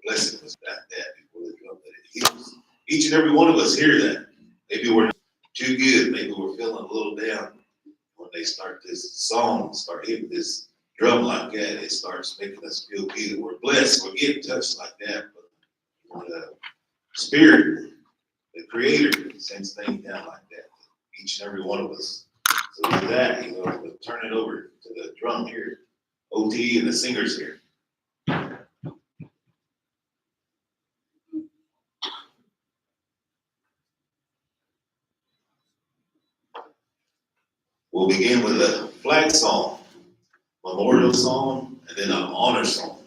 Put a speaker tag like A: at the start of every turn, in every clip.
A: blessing was that before they come. But it heals. Each and every one of us hear that. Maybe we're not too good. Maybe we're feeling a little down. When they start this song, start hitting this drum like that, it starts making us feel good. We're blessed. We're getting touched like that. But the Spirit, the Creator, sends things down like that. Each and every one of us. So with that, we'll turn it over to the drum here, OT and the singers here. We'll begin with a flag song, memorial song, and then an honor song.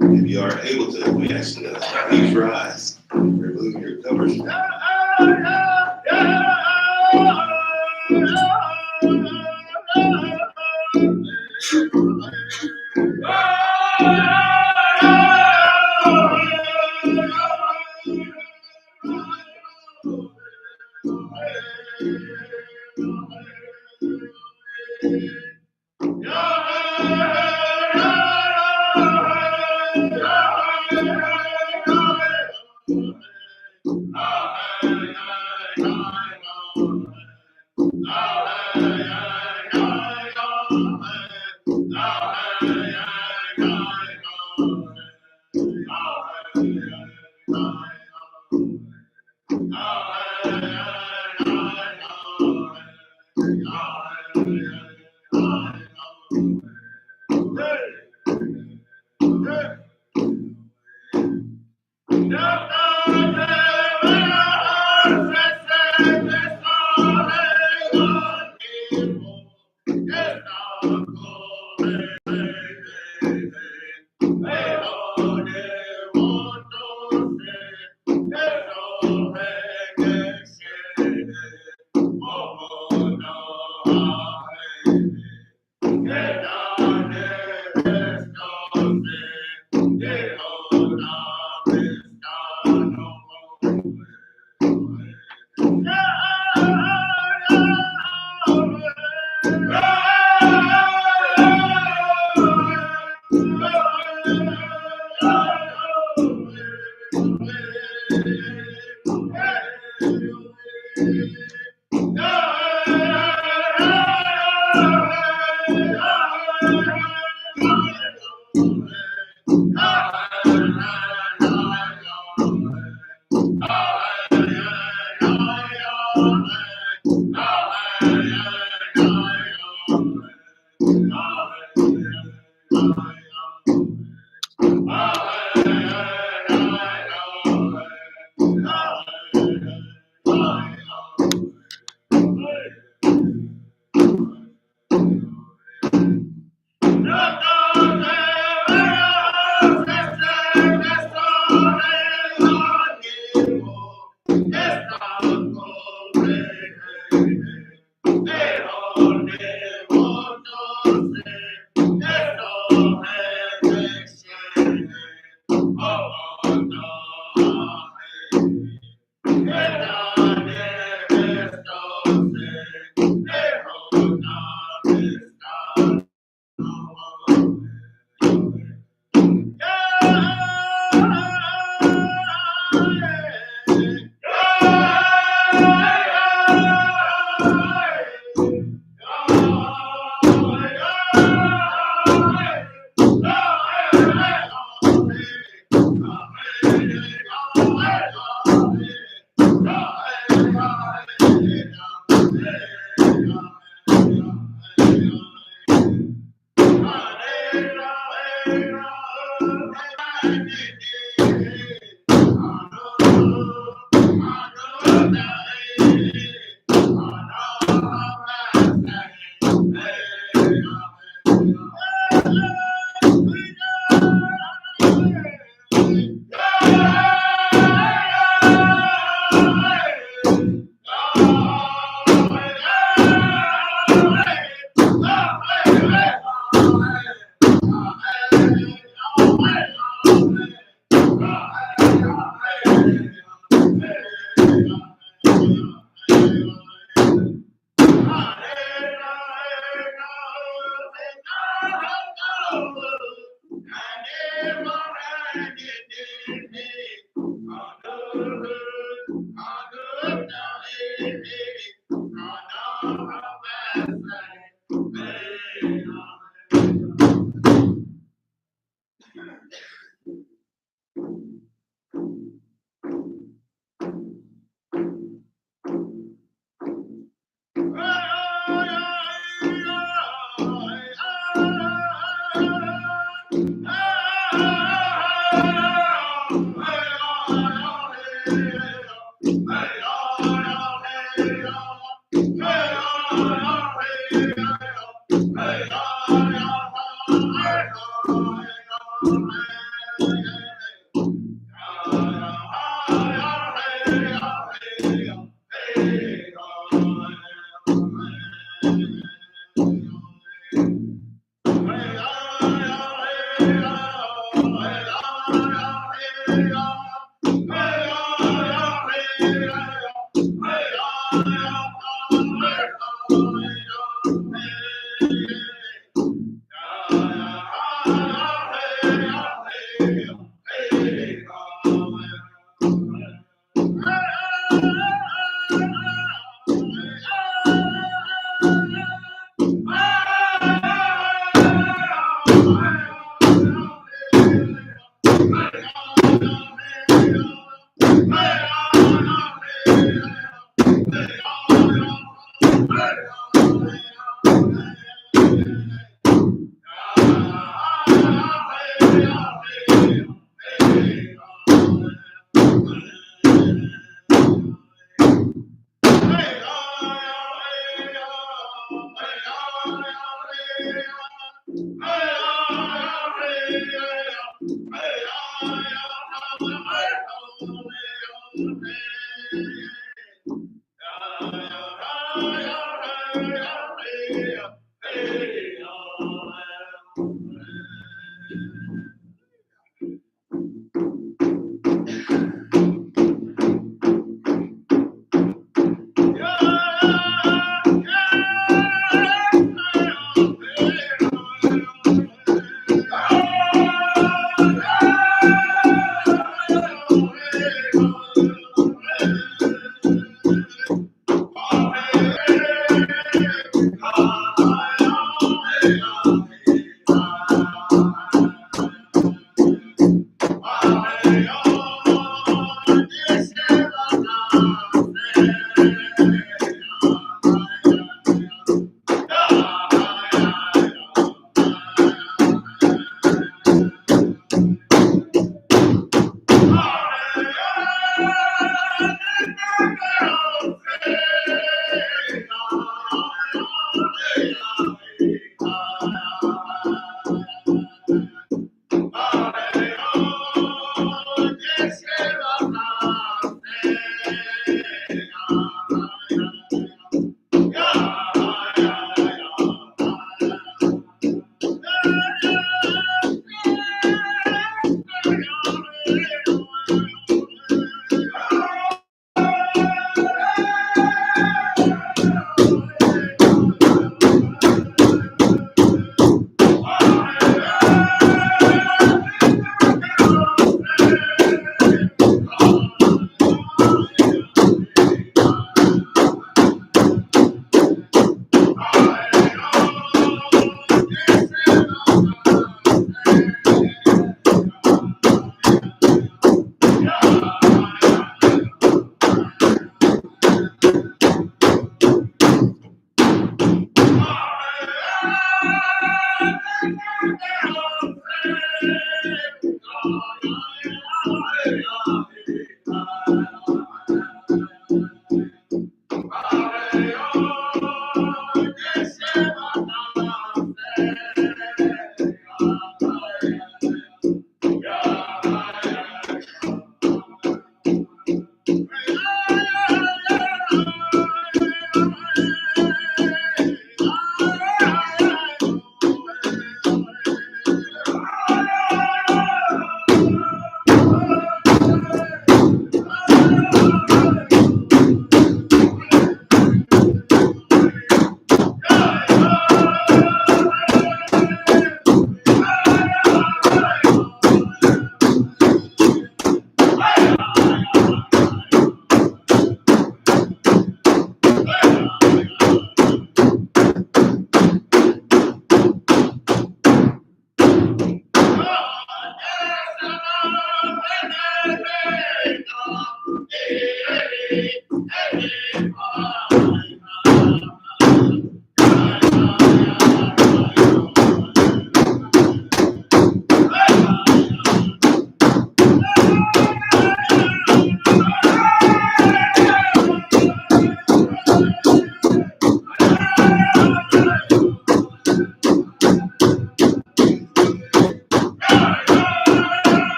A: If you are able to, we ask you to please rise, remove your covers.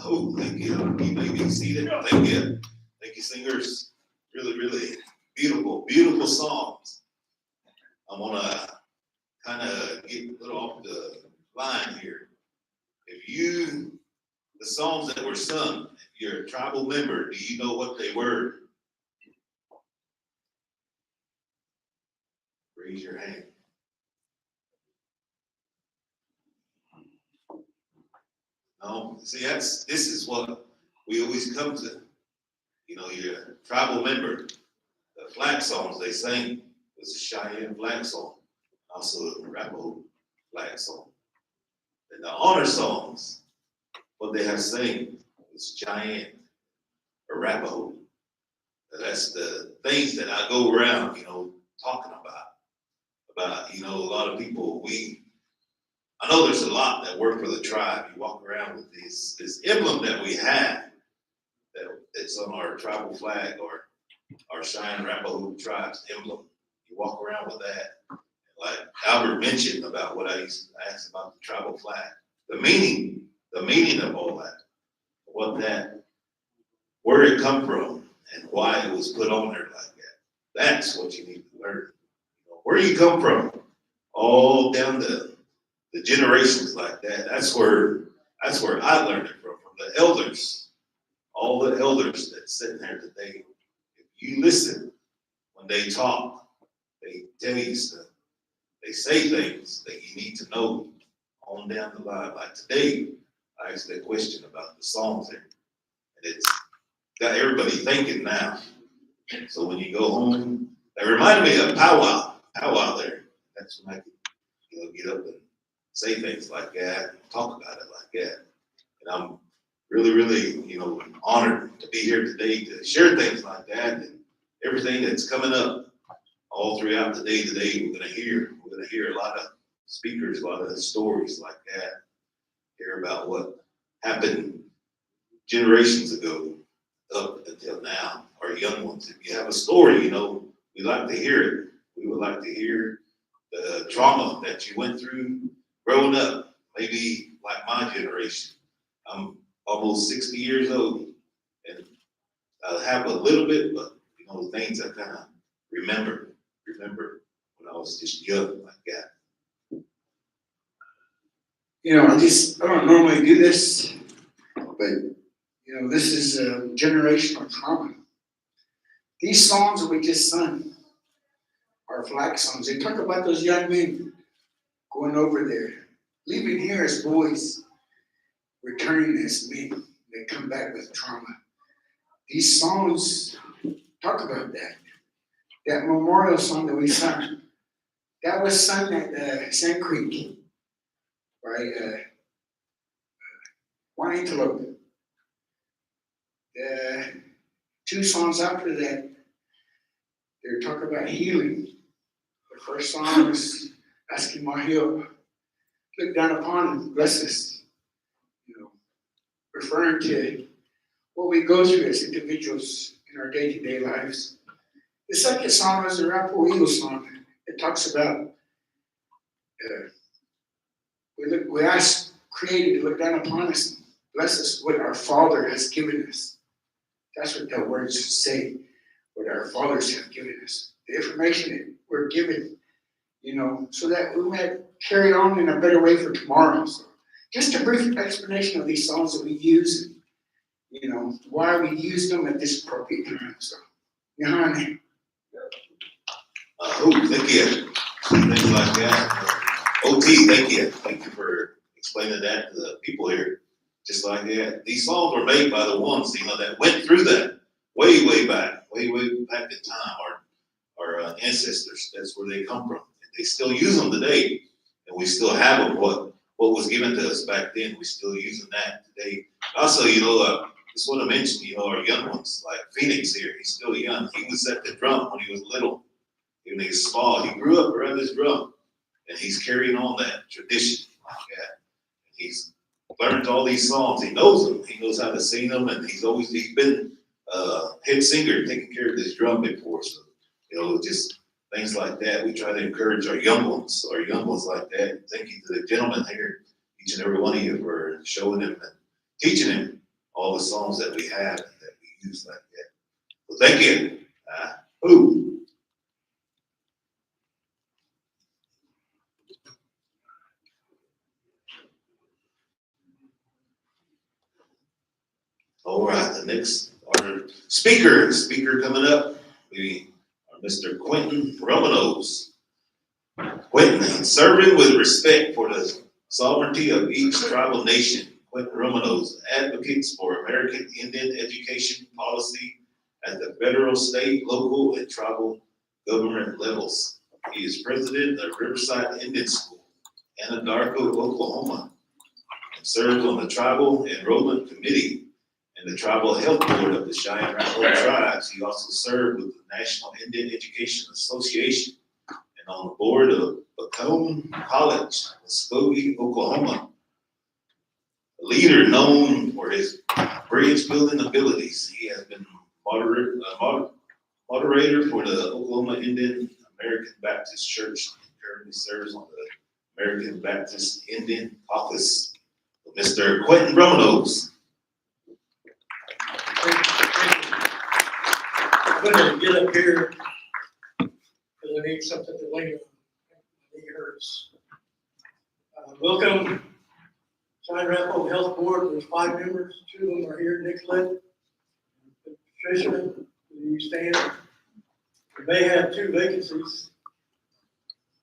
A: Oh, thank you. You may be seated. Thank you. Thank you, singers. Really, really beautiful. beautiful songs. I want to kind of get a little off the line here. The songs that were sung, if you're a tribal member, do you know what they were? Raise your hand. No, see, this is what we always come to. You know, you're a tribal member. The flag songs they sang was a Cheyenne flag song, also a Arapaho flag song. And the honor songs, what they have sang is Cheyenne, Arapaho. That's the things that I go around, talking about, a lot of people, I know there's a lot that work for the tribe. You walk around with this emblem that we have that's on our tribal flag or our Cheyenne Arapaho tribe's emblem. You walk around with that. Like Albert mentioned about what I used to ask about the tribal flag. The meaning of all that, where it come from and why it was put on there like that. That's what you need to learn. Where you come from, all down the generations like that. That's where I learned it from the elders. All the elders that's sitting there today. If you listen when they talk, they tell you stuff. They say things that you need to know on down the line. Like today, I asked that question about the songs there. And it's got everybody thinking now. So when you go home, that reminded me of powwow there. That's when I could, get up and say things like that, and talk about it like that. And I'm really, really, honored to be here today to share things like that and everything that's coming up all throughout the day today. We're gonna hear a lot of speakers, a lot of stories like that, hear about what happened generations ago up until now, our young ones. If you have a story, we like to hear it. We would like to hear the trauma that you went through growing up, maybe like my generation. I'm almost 60 years old, and I have a little bit, but things I kind of remember when I was just young like that.
B: I don't normally do this, but this is a generational trauma. These songs that we just sung are flag songs. They talk about those young men going over there, leaving here as boys, returning as men. They come back with trauma. These songs talk about that. That memorial song that we sung, that was sung at Sand Creek by One Antelope. The 2 songs after that, they're talking about healing. The first song was asking my help. Look down upon him, bless us. Referring to what we go through as individuals in our day-to-day lives. The second song is the Arapaho Eagle song. It talks about we ask Creator to look down upon us and bless us what our Father has given us. That's what the words say, what our fathers have given us. The information that we're given, so that we might carry on in a better way for tomorrow. So just a brief explanation of these songs that we use, and, why we use them at this appropriate time. So, Johan.
A: Thank you. Things like that. OT, thank you. Thank you for explaining that to the people here. Just like that. These songs were made by the ones, that went through that way back in time. Our ancestors, that's where they come from. And they still use them today. And we still have them. What was given to us back then, we're still using that today. Also, just want to mention, our young ones, like Phoenix here, he's still young. He was at the drum when he was little. When he was small, he grew up around this drum. And he's carrying on that tradition like that. He's learned all these songs. He knows them. He knows how to sing them. And he's been head singer, taking care of this drum before. So, just things like that. We try to encourage our young ones like that. Thank you to the gentleman here, each and every one of you, for showing him and teaching him all the songs that we have and that we use like that. Well, thank you. next, our speaker coming up, we are Mr. Quentin Romanos. Quentin, serving with respect for the sovereignty of each tribal nation. Quentin Romanos advocates for American Indian education policy at the federal, state, local, and tribal government levels. He is president of Riverside Indian School, Anadarko, Oklahoma, and serves on the Tribal Enrollment Committee and the Tribal Health Board of the Cheyenne Arapaho Tribes. He also served with the National Indian Education Association and on the board of Bacone College, Muskogee, Oklahoma. A leader known for his bridge building abilities, he has been moderator for the Oklahoma Indian American Baptist Church and currently serves on the American Baptist Indian Caucus. Mr. Quentin Romanos.
C: I'm going to get up here because I need something to lean on. My knee hurts. Welcome, Cheyenne Arapaho Health Board. There's 5 members. 2 of them are here. Nick Litt, Patricia, will you stand? We may have 2 vacancies.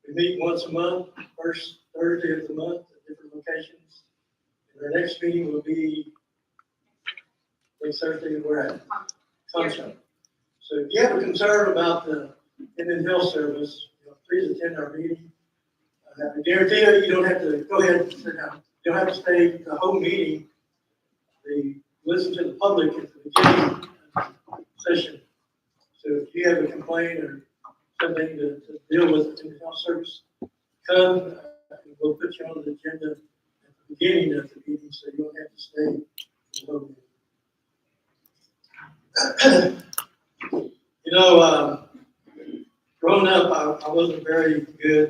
C: We meet once a month, first Thursday of the month at different locations. And our next meeting will be next Thursday. We're at Sunshine. So if you have a concern about the Indian Health Service, please attend our meeting. I guarantee you don't have to go ahead and sit down. You don't have to stay the whole meeting. They listen to the public at the beginning of the session. So if you have a complaint or something to deal with in the health service, come and we'll put you on the agenda at the beginning of the meeting so you don't have to stay the whole meeting. Growing up, I wasn't very good,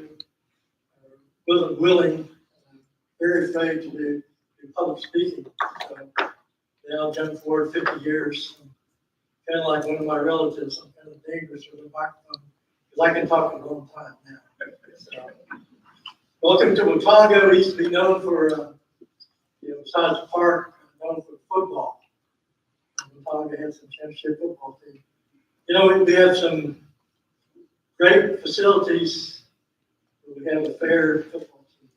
C: wasn't willing, very afraid to do public speaking. So now jump forward 50 years, kind of like one of my relatives, I'm kind of dangerous with a microphone because I can talk a long time now. So, welcome to Watonga. We used to be known for, besides the park, known for football. Watonga had some championship football team. We have some great facilities. We have a fair football team.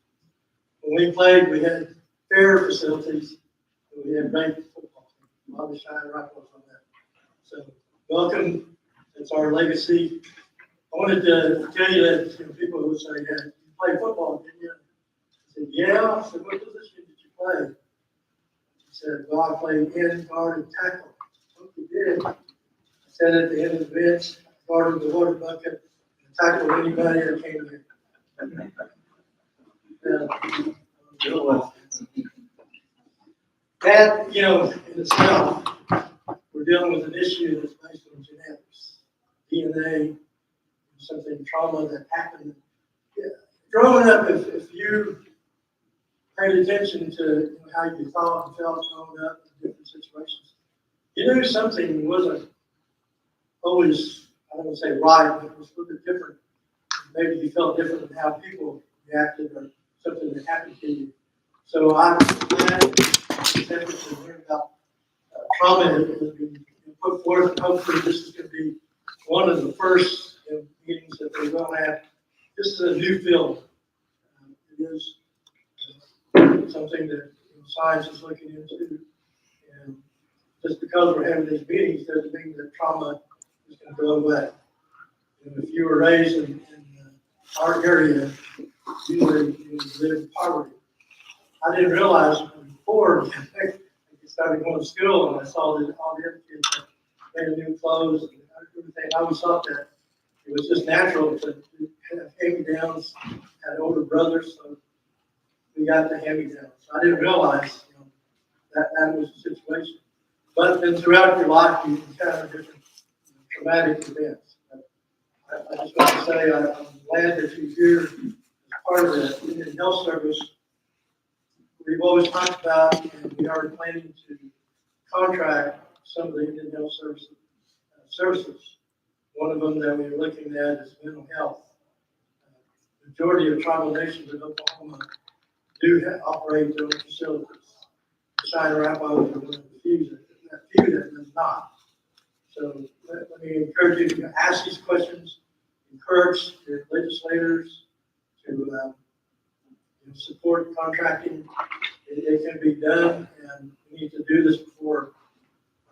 C: When we played, we had fair facilities. We had great football team. A lot of Cheyenne Arapaho on that. So welcome. That's our legacy. I wanted to tell you that people would say, "Yeah, you played football, didn't you?" I said, "Yeah." I said, "What position did you play?" He said, "Well, I played end, guard, and tackle." What you did? I sat at the end of the bench, guarded the water bucket, and tackled anybody that came in. That, in itself, we're dealing with an issue that's based on genetics, DNA, something trauma that happened. Yeah. Growing up, if you paid attention to how you thought and felt growing up in different situations, you knew something wasn't always, I don't want to say right, but it was a little bit different. Maybe you felt different in how people reacted or something that happened to you. So I'm glad to learn about trauma has been put forth, and hopefully this is going to be one of the first meetings that they're going to have. This is a new field. It is something that science is looking into. And just because we're having these meetings doesn't mean that trauma is going to go away. And if you were raised in our area, usually you live in poverty. I didn't realize before I started going to school and I saw that all the other kids had new clothes and everything. I always thought that it was just natural to have hand-me-downs, had older brothers, so we got the hand-me-downs. So I didn't realize that was the situation. But then throughout your life, you encounter different traumatic events. I just want to say I'm glad that you're here as part of the Indian Health Service. We've always talked about, and we are planning to contract some of the Indian Health services. One of them that we're looking at is mental health. Majority of tribal nations in Oklahoma do operate their own facilities. Cheyenne Arapaho is one of the few that that few that does not. So let me encourage you to ask these questions, encourage your legislators to support contracting. It can be done, and we need to do this before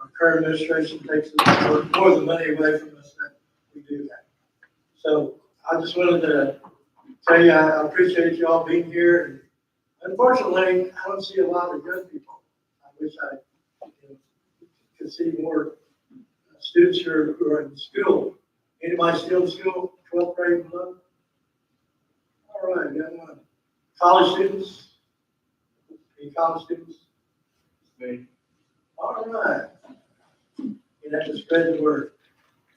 C: our current administration takes more of the money away from us that we do that. So I just wanted to tell you, I appreciate you all being here. And unfortunately, I don't see a lot of young people. I wish I could see more students who are in school. Anybody still in school, 12th grade and below? All right, young one. College students? Any college students? Me. All right. You have to spread the word.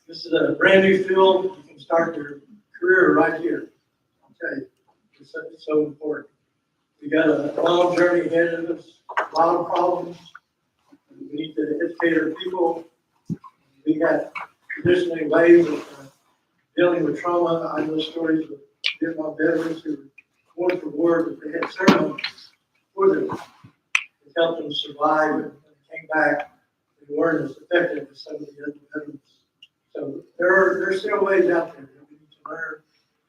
C: This is a brand new field. You can start your career right here. Okay. It's so important. We got a long journey ahead of us, a lot of problems. We need to educate our people. We got traditionally ways of dealing with trauma. I know stories of Vietnam veterans who were born for war, but they had ceremonies for them to help them survive, and when they came back, they weren't as effective as some of the other veterans. So there are still ways out there that we need to learn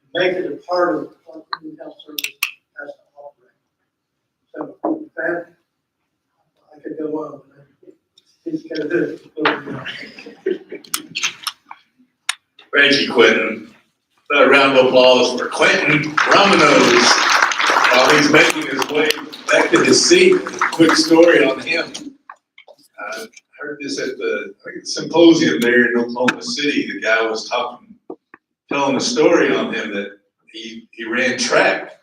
C: and make it a part of what community health service has to operate. So with that, I could go on, but he's going to do it.
A: Thank you, Quentin. A round of applause for Quentin Romanos while he's making his way back to his seat. Quick story on him. I heard this at the symposium there in Oklahoma City. The guy was telling a story on him that he ran track.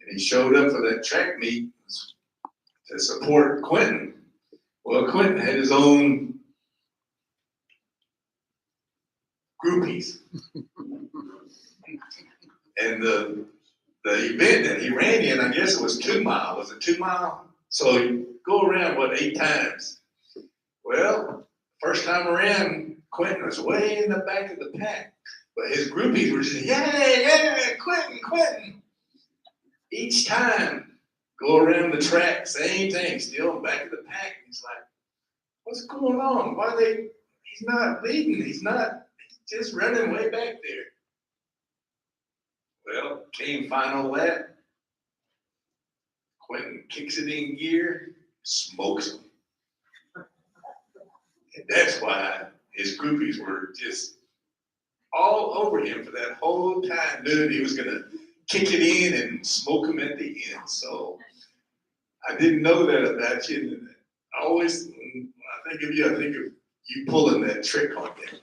A: And he showed up for that track meet to support Quentin. Well, Quentin had his own groupies. And the event that he ran in, I guess it was 2 mile. Was it 2 mile? So you go around, 8 times? Well, first time around, Quentin was way in the back of the pack. But his groupies were just, yeah, Quentin. Each time, go around the track, same thing, still in the back of the pack. He's like, what's going on? He's not leading. He's just running way back there. Well, came final lap. Quentin kicks it in gear, smokes him. And that's why his groupies were just all over him for that whole time, knew that he was going to kick it in and smoke him at the end. So I didn't know that about you. And I always, when I think of you pulling that trick on me.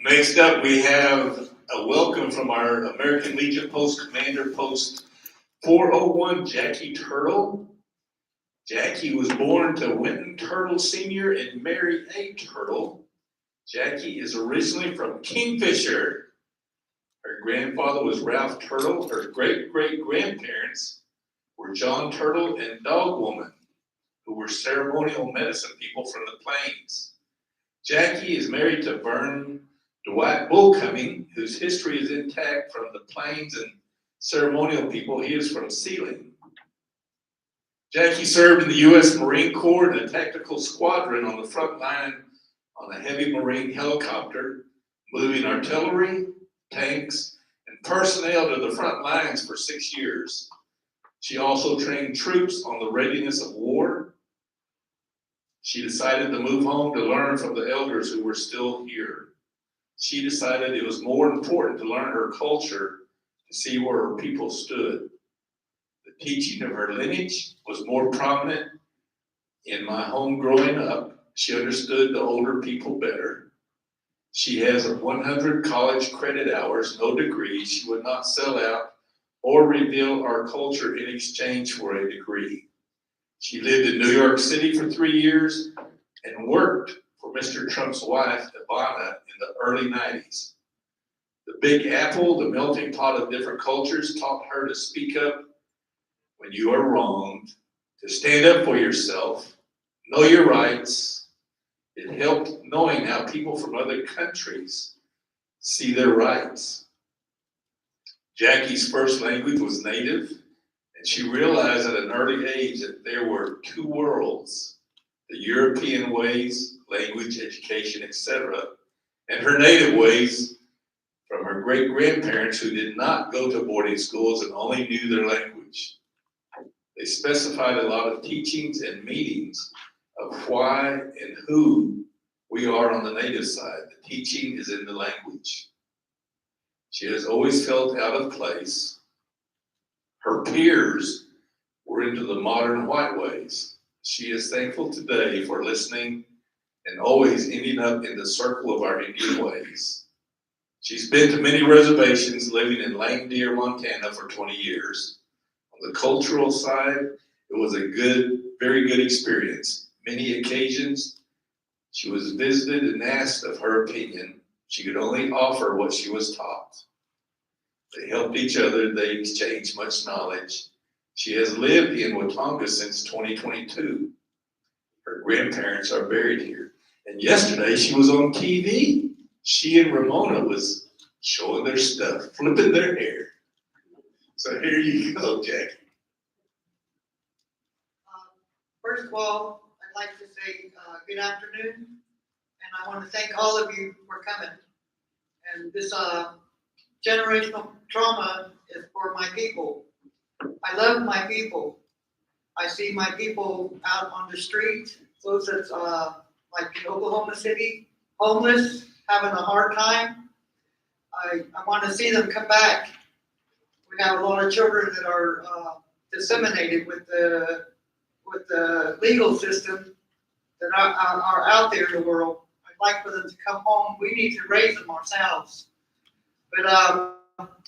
A: Next up, we have a welcome from our American Legion Post Commander, Post 401, Jackie Turtle. Jackie was born to Winton Turtle Sr. and Mary A. Turtle. Jackie is originally from Kingfisher. Her grandfather was Ralph Turtle. Her great-great-grandparents were John Turtle and Dog Woman, who were ceremonial medicine people from the plains. Jackie is married to Vern Dwight Bullcoming, whose history is intact from the plains and ceremonial people. He is from Sealing. Jackie served in the U.S. Marine Corps in a tactical squadron on the front line on a heavy Marine helicopter, moving artillery, tanks, and personnel to the front lines for 6 years. She also trained troops on the readiness of war. She decided to move home to learn from the elders who were still here. She decided it was more important to learn her culture to see where her people stood. The teaching of her lineage was more prominent in my home growing up. She understood the older people better. She has 100 college credit hours, no degree. She would not sell out or reveal our culture in exchange for a degree. She lived in New York City for 3 years and worked for Mr. Trump's wife, Ivana, in the early 90s. The Big Apple, the melting pot of different cultures, taught her to speak up when you are wronged, to stand up for yourself, know your rights. It helped knowing how people from other countries see their rights. Jackie's first language was Native,
D: And she realized at an early age that there were two worlds, the European ways, language, education, etc., and her native ways from her great-grandparents who did not go to boarding schools and only knew their language. They specified a lot of teachings and meanings of why and who we are on the native side. The teaching is in the language. She has always felt out of place. Her peers were into the modern white ways. She is thankful today for listening and always ending up in the circle of our Indian ways. She's been to many reservations, living in Lame Deer, Montana for 20 years. On the cultural side, it was a very good experience. Many occasions, she was visited and asked of her opinion. She could only offer what she was taught. They helped each other. They exchanged much knowledge. She has lived in Watonga since 2022. Her grandparents are buried here. And yesterday she was on TV. She and Ramona was showing their stuff, flipping their hair. So here you go, Jackie.
E: First of all, I'd like to say good afternoon, and I want to thank all of you for coming. And this generational trauma is for my people. I love my people. I see my people out on the street, those that's like in Oklahoma City, homeless, having a hard time. I want to see them come back. We have a lot of children that are disseminated with the legal system that are out there in the world. I'd like for them to come home. We need to raise them ourselves. But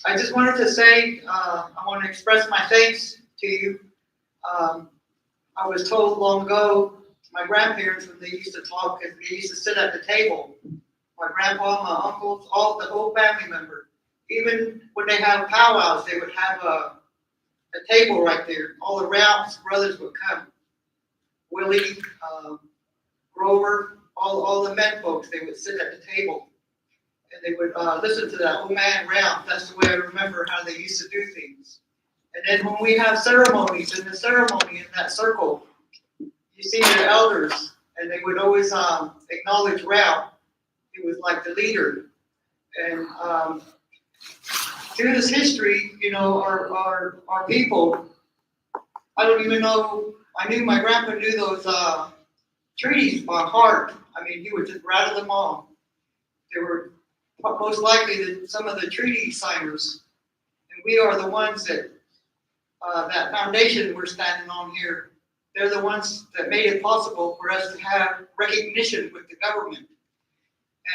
E: I just wanted to say, I want to express my thanks to you. I was told long ago, my grandparents, when they used to talk, because they used to sit at the table, my grandpa, my uncles, the whole family member. Even when they have powwows, they would have a table right there. All the Rounds brothers would come. Willie, Grover, all the men folks, they would sit at the table. And they would listen to that old man Round. That's the way I remember how they used to do things. And then when we have ceremonies, in the ceremony in that circle, you see the elders, and they would always acknowledge Round. He was like the leader. And through this history, you know, our people, I don't even know, I knew my grandpa knew those treaties by heart. I mean, he would just rattle them off. They were most likely some of the treaty signers. And we are the ones that, that foundation we're standing on here, they're the ones that made it possible for us to have recognition with the government.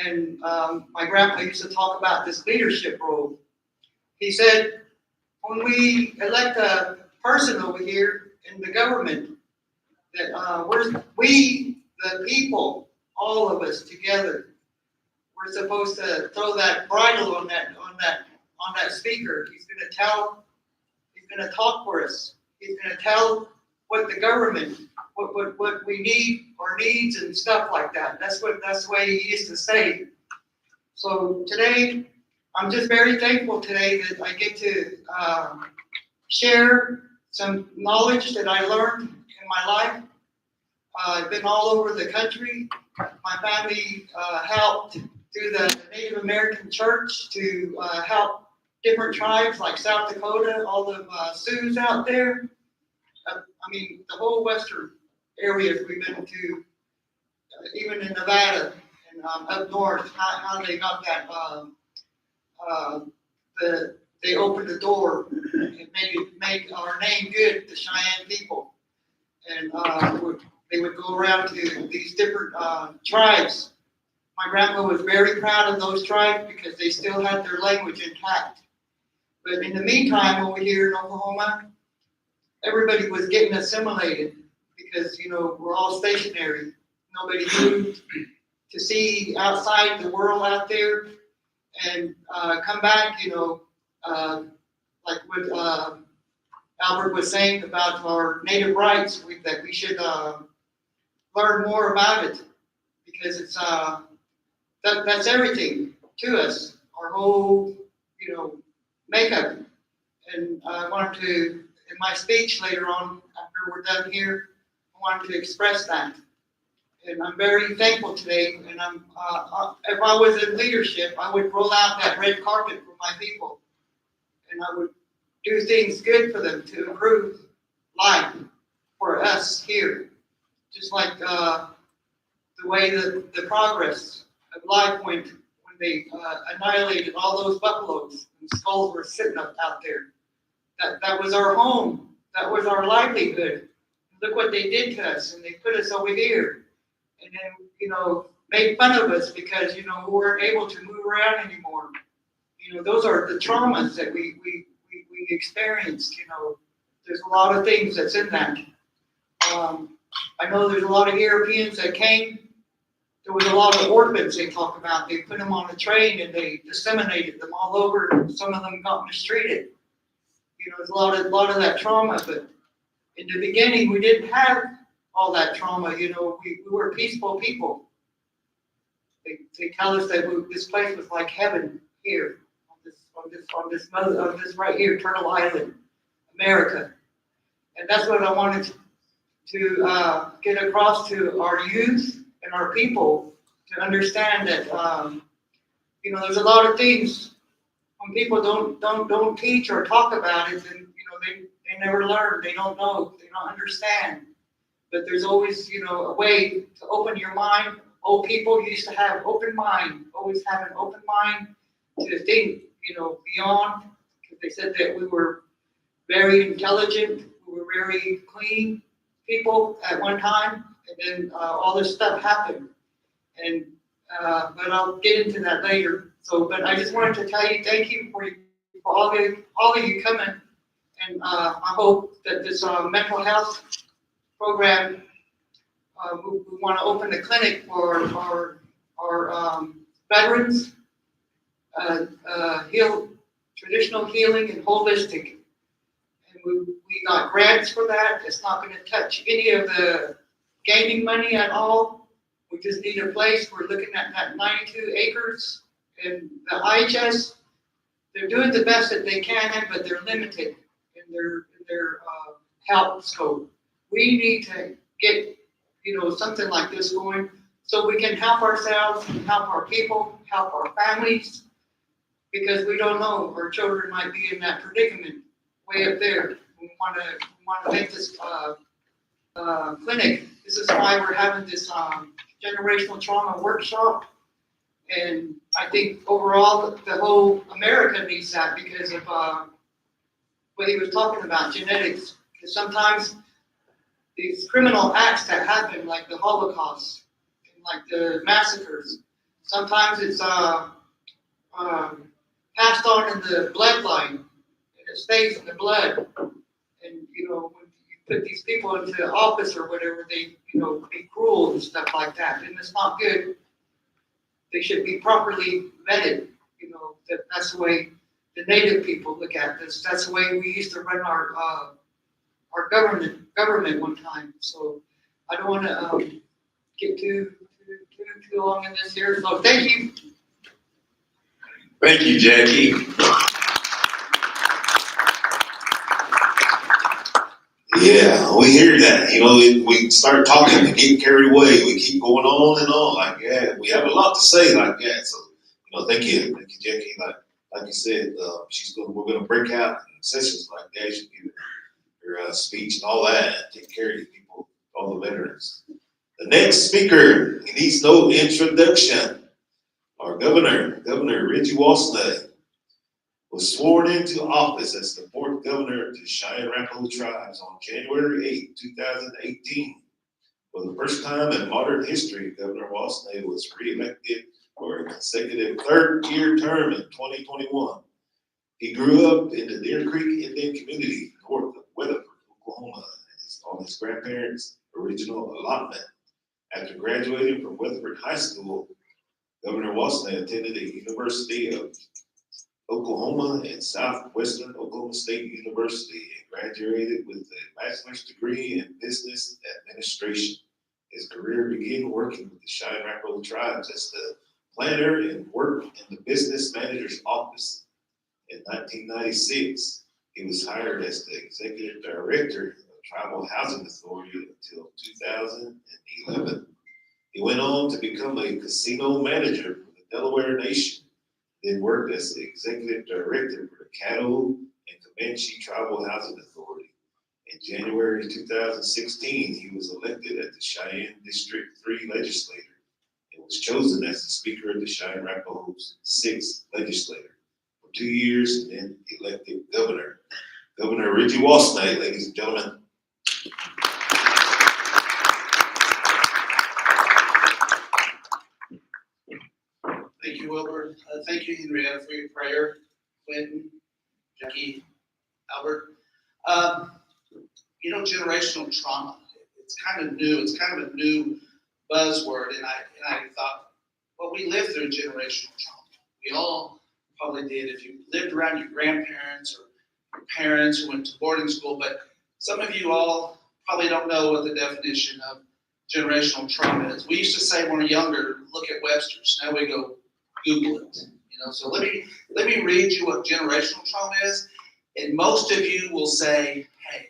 E: And my grandpa used to talk about this leadership role. He said, when we elect a person over here in the government, that we, the people, all of us together, we're supposed to throw that bridle on that speaker. He's going to talk for us. He's going to tell what the government, what we need, our needs and stuff like that. That's the way he used to say. So today, I'm just very thankful today that I get to share some knowledge that I learned in my life. I've been all over the country. My family helped through the Native American Church to help different tribes like South Dakota, all the Sioux out there. I mean, the whole western areas we've been to, even in Nevada and up north, how they got that, they opened the door and made our name good, the Cheyenne people. And they would go around to these different tribes. My grandpa was very proud of those tribes because they still had their language intact. But in the meantime, over here in Oklahoma, everybody was getting assimilated because, you know, we're all stationary. Nobody moved to see outside the world out there and come back, you know, like what Albert was saying about our native rights, that we should learn more about it because it's that's everything to us, our whole, you know, makeup. And I wanted to in my speech later on, after we're done here, I wanted to express that. And I'm very thankful today, and if I was in leadership, I would roll out that red carpet for my people. And I would do things good for them to improve life for us here. Just like the way that the progress of life went when they annihilated all those buffaloes and skulls were sitting up out there. That was our home. That was our livelihood. Look what they did to us, and they put us over here. And then, made fun of us because, we weren't able to move around anymore. Those are the traumas that we experienced, There's a lot of things that's in that. I know there's a lot of Europeans that came. There was a lot of orphans they talk about. They put them on a train and they disseminated them all over. Some of them got mistreated. There's a lot of that trauma, but in the beginning, we didn't have all that trauma. We were peaceful people. They tell us that this place was like heaven here on this right here, Turtle Island, America, and that's what I wanted to get across to our youth and our people to understand that there's a lot of things when people don't teach or talk about it, then they never learn, they don't know, they don't understand. But there's always, a way to open your mind. Old people used to have open mind, always have an open mind to think, beyond. Because they said that we were very intelligent, we were very clean people at one time, and then all this stuff happened. And but I'll get into that later. But I just wanted to tell you, thank you for all of you coming, and I hope that this mental health program, we want to open a clinic for our veterans, traditional healing and holistic. And we got grants for that. It's not going to touch any of the gaming money at all. We just need a place. We're looking at that 92 acres. And the IHS, they're doing the best that they can, but they're limited in their help scope. We need to get, something like this going so we can help ourselves, help our people, help our families, because we don't know, our children might be in that predicament way up there. We want to make this clinic. This is why we're having this generational trauma workshop. And I think overall, the whole America needs that because of what he was talking about, genetics. Because sometimes these criminal acts that happen, like the Holocaust, and like the massacres, sometimes it's passed on in the bloodline, and it stays in the blood. And when you put these people into office or whatever, they be cruel and stuff like that, and it's not good. They should be properly vetted. That's the way the Native people look at this. That's the way we used to run our government one time. So I don't want to get too long in this here. So thank you.
D: Thank you, Jackie.
A: Yeah, we hear that. We start talking and get carried away. We keep going on and on. Like, yeah, we have a lot to say. Like, yeah. So, thank you, Jackie. Like you said, we're gonna break out in sessions like that. She'll give her speech and all that. Take care of these people, all the veterans. The next speaker, he needs no introduction. Our Governor Reggie Walsney, was sworn into office as the fourth governor of the Cheyenne-Arapaho tribes on January 8, 2018. For the first time in modern history, Governor Walsney was re-elected for a consecutive third-year term in 2021. He grew up in the Deer Creek Indian community north of Weatherford, Oklahoma, on his grandparents' original allotment. After graduating from Weatherford High School, Governor Walsney attended the University of Oklahoma and Southwestern Oklahoma State University and graduated with a bachelor's degree in business administration. His career began working with the Cheyenne-Arapaho tribes as the planner and worked in the business manager's office. In 1996, He was hired as the executive director of Tribal Housing Authority until 2011. He went on to become a casino manager for the Delaware Nation, then worked as the executive director for the Caddo and Comanche Tribal Housing Authority. In January 2016, he was elected as the Cheyenne District 3 legislator and was chosen as the Speaker of the Cheyenne Arapahoe's 6th legislator for 2 years and then elected governor. Governor Richie Wasnight, ladies and gentlemen.
F: Thank you, Wilbur. Thank you, Henrietta, for your prayer. Quentin, Jackie, Albert. Generational trauma. It's kind of new. It's kind of a new buzzword, and I thought, well, we lived through generational trauma. We all probably did. If you lived around your grandparents or your parents who went to boarding school, but some of you all probably don't know what the definition of generational trauma is. We used to say when we were younger, look at Webster's. Now we go Google it. So let me read you what generational trauma is, and most of you will say, hey,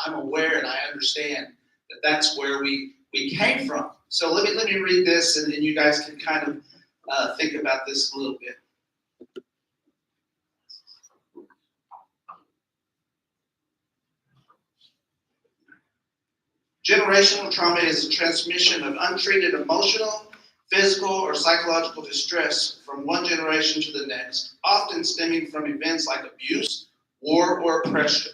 F: I'm aware and I understand that that's where we came from. So let me read this, and then you guys can kind of think about this a little bit. Generational trauma is a transmission of untreated emotional, physical, or psychological distress from one generation to the next, often stemming from events like abuse, war, or oppression.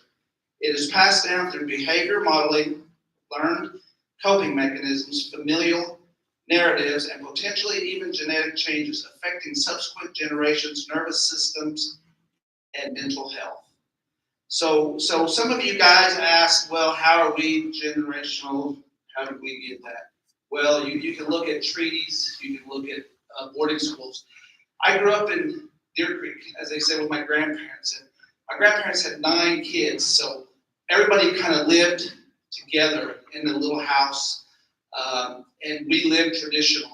F: It is passed down through behavior modeling, learned coping mechanisms, familial narratives, and potentially even genetic changes affecting subsequent generations' nervous systems and mental health. So some of you guys asked, well, how are we generational? How did we get that? Well, you can look at treaties, you can look at boarding schools. I grew up in Deer Creek, as they say, with my grandparents. And my grandparents had 9 kids, so everybody kind of lived together in a little house, and we lived traditionally.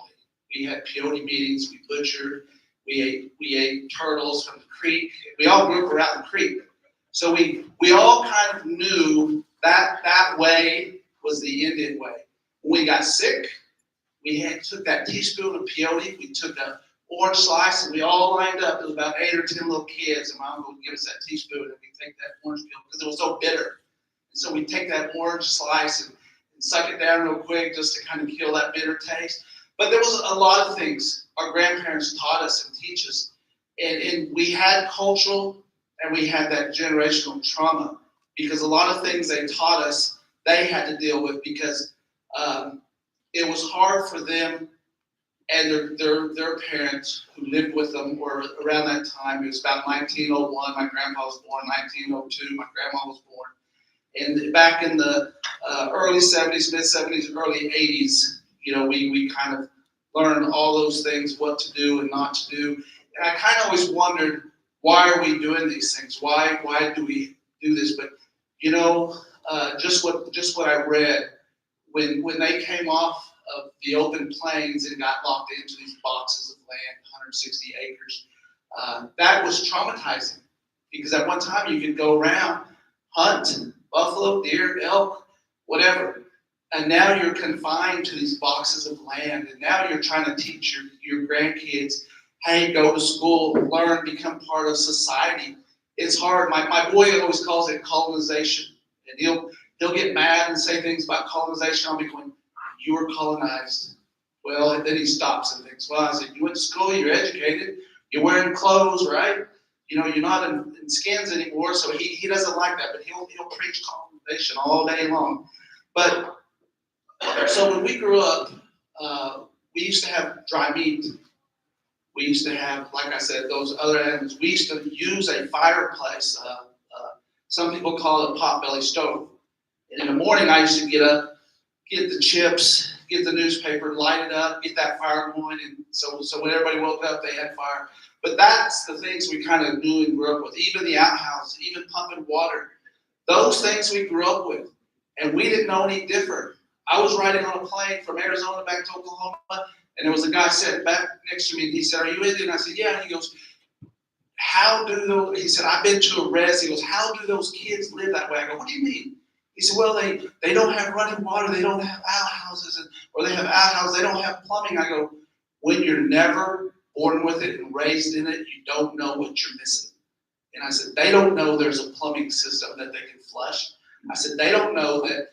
F: We had peyote meetings, we butchered, we ate turtles from the creek. We all grew up around the creek. So we all kind of knew that way was the Indian way. When we got sick, we took that teaspoon of peyote, we took an orange slice, and we all lined up. There was about 8 or 10 little kids, and my uncle would give us that teaspoon, and we'd take that orange peel because it was so bitter. And so we'd take that orange slice and suck it down real quick just to kind of kill that bitter taste. But there was a lot of things our grandparents taught us and teach us. And we had cultural and we had that generational trauma because a lot of things they taught us, they had to deal with because it was hard for them and their parents who lived with them were around that time. It was about 1901. My grandpa was born 1902. My grandma was born. And back in the early 70s, mid 70s, early 80s, we kind of learned all those things, what to do and not to do. And I kind of always wondered, why are we doing these things? Why do we do this? But just what I read, when they came off of the open plains and got locked into these boxes of land, 160 acres, that was traumatizing because at one time you could go around, hunt buffalo, deer, elk, whatever. And now you're confined to these boxes of land. And now you're trying to teach your grandkids, hey, go to school, learn, become part of society. It's hard. My boy always calls it colonization. And he'll get mad and say things about colonization. I'll be going, you were colonized. Well, and then he stops and thinks, well, I said, you went to school, you're educated, you're wearing clothes, right? You're not in skins anymore, so he doesn't like that, but he'll preach colonization all day long. But so when we grew up, we used to have dry meat. We used to have, like I said, those other animals. We used to use a fireplace. Some people call it potbelly stove. And in the morning, I used to get up, get the chips, get the newspaper, light it up, get that fire going. And so when everybody woke up, they had fire. But that's the things we kind of knew and grew up with. Even the outhouse, even pumping water. Those things we grew up with. And we didn't know any different. I was riding on a plane from Arizona back to Oklahoma, and there was a guy sitting back next to me, and he said, are you Indian? I said, yeah. And he goes, how do those, he said, I've been to a res, he goes, how do those kids live that way? I go, what do you mean? He said, well, they don't have running water, they don't have outhouses, or they have outhouses, they don't have plumbing. I go, when you're never born with it and raised in it, you don't know what you're missing. And I said, they don't know there's a plumbing system that they can flush. I said, they don't know that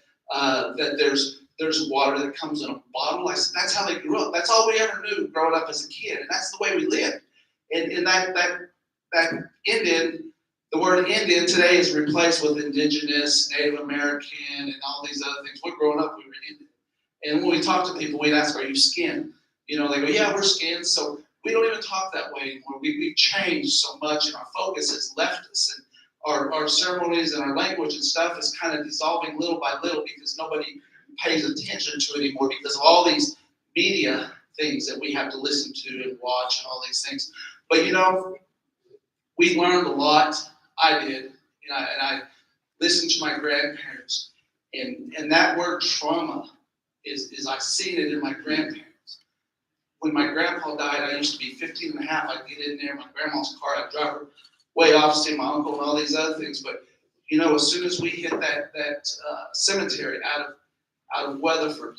F: that there's water that comes in a bottle. I said, that's how they grew up. That's all we ever knew growing up as a kid, and that's the way we lived. And that Indian, the word Indian today is replaced with indigenous, Native American, and all these other things. We're growing up, we were Indian. And when we talk to people, we'd ask, are you skinned? You know, they go, yeah, we're skinned. So we don't even talk that way anymore. We've changed so much, and our focus has left us. And our ceremonies and our language and stuff is kind of dissolving little by little because nobody pays attention to it anymore because of all these media things that we have to listen to and watch and all these things. But you know, we learned a lot. I did, you know, and I listened to my grandparents, and that word trauma is I seen it in my grandparents. When my grandpa died, I used to be 15 and a half. I'd get in there, my grandma's car, I'd drive her way off, see my uncle and all these other things. But you know, as soon as we hit that cemetery out of Weatherford,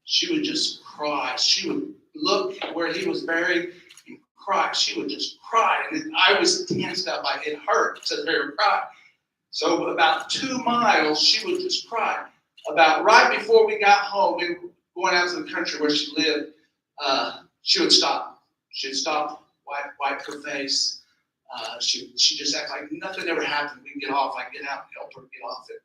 F: she would just cry. She would look where he was buried and cry. She would just cry, and I was tensed up. It hurt to hear her cry. So about 2 miles, she would just cry. About right before we got home, we were going out to the country where she lived. She would stop. She'd stop, wipe her face. She just act like nothing ever happened. We'd get off. I'd get out and help her get off it.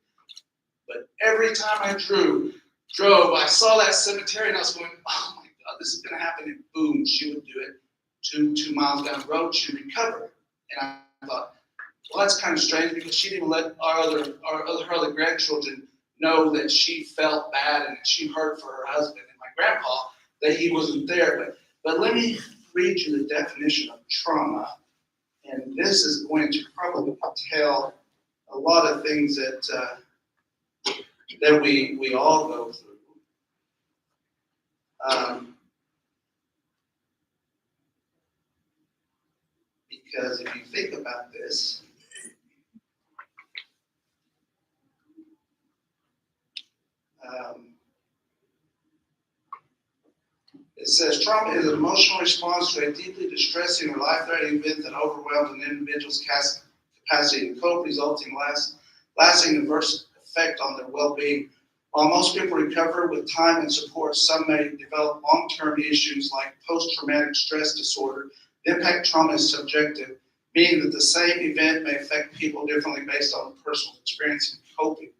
F: But every time I drove, I saw that cemetery and I was going, oh my God, this is going to happen. And boom, she would do it. Two miles down the road, she'd recover. And I thought, well, that's kind of strange because she didn't let her other grandchildren know that she felt bad and that she hurt for her husband and my grandpa, that he wasn't there. But let me read you the definition of trauma. And this is going to probably tell a lot of things that we all go through. Because if you think about this, it says trauma is an emotional response to a deeply distressing or life-threatening event that overwhelms an individual's capacity to cope, resulting lasting adverse effect on their well-being. While most people recover with time and support, some may develop long-term issues like post-traumatic stress disorder. The impact trauma is subjective, meaning that the same event may affect people differently based on personal experience and coping.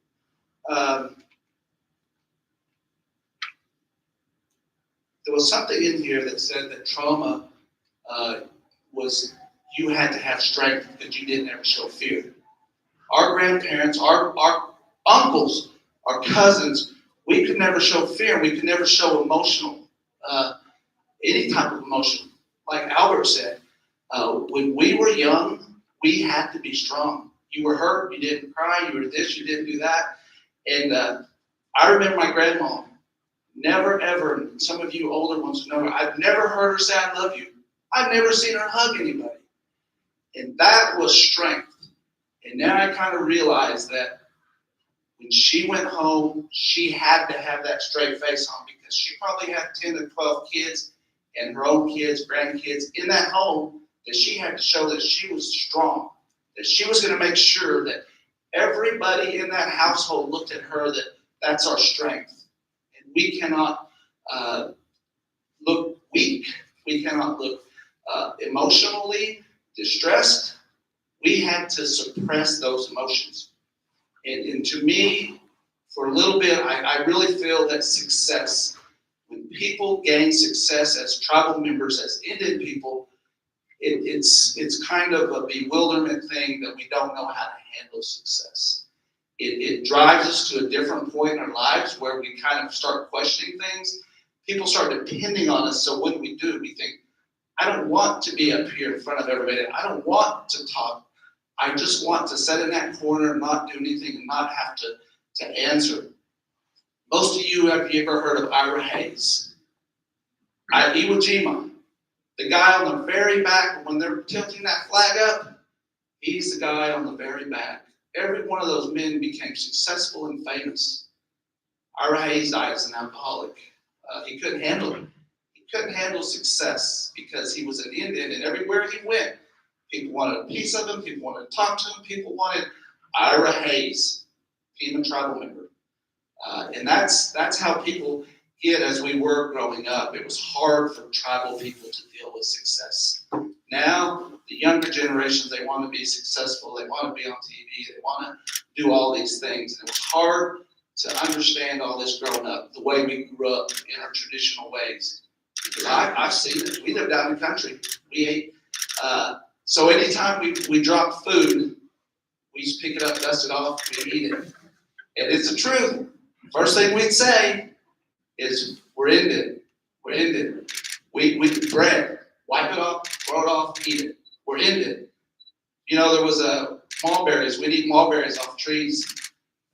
F: There was something in here that said that trauma was you had to have strength because you didn't ever show fear. Our grandparents, our uncles, our cousins, we could never show fear. We could never show any type of emotion. Like Albert said, when we were young, we had to be strong. You were hurt, you didn't cry, you were this, you didn't do that. And I remember my grandma, never ever, some of you older ones know, I've never heard her say I love you. I've never seen her hug anybody. And that was strength. And then I kind of realized that when she went home, she had to have that straight face on because she probably had 10 to 12 kids and her own kids, grandkids in that home, that she had to show that she was strong, that she was going to make sure that everybody in that household looked at her that that's our strength. And we cannot look weak. We cannot look emotionally distressed. We had to suppress those emotions. And to me, for a little bit, I really feel that success, when people gain success as tribal members, as Indian people, it's kind of a bewilderment thing that we don't know how to handle success. It drives us to a different point in our lives where we kind of start questioning things. People start depending on us, so what do? We think, I don't want to be up here in front of everybody. I don't want to talk. I just want to sit in that corner and not do anything and not have to answer. Most of you, have you ever heard of Ira Hayes? Iwo Jima. The guy on the very back, when they're tilting that flag up, he's the guy on the very back. Every one of those men became successful and famous. Ira Hayes died as an alcoholic. He couldn't handle it. He couldn't handle success because he was an Indian, and everywhere he went, people wanted a piece of him, people wanted to talk to him, people wanted Ira Hayes, Pima tribal member. And that's how people get as we were growing up. It was hard for tribal people to deal with success. Now, the younger generations, they want to be successful, they want to be on TV, they want to do all these things. And it was hard to understand all this growing up, the way we grew up in our traditional ways. Because I've seen it. We lived out in the country. We ate. So anytime we dropped food, we just pick it up, dust it off, we eat it. And it's the truth. First thing we'd say is, we're Indian. We're Indian. We bread, wipe it off, throw it off, eat it. We're Indian. You know, there was mulberries. We'd eat mulberries off trees.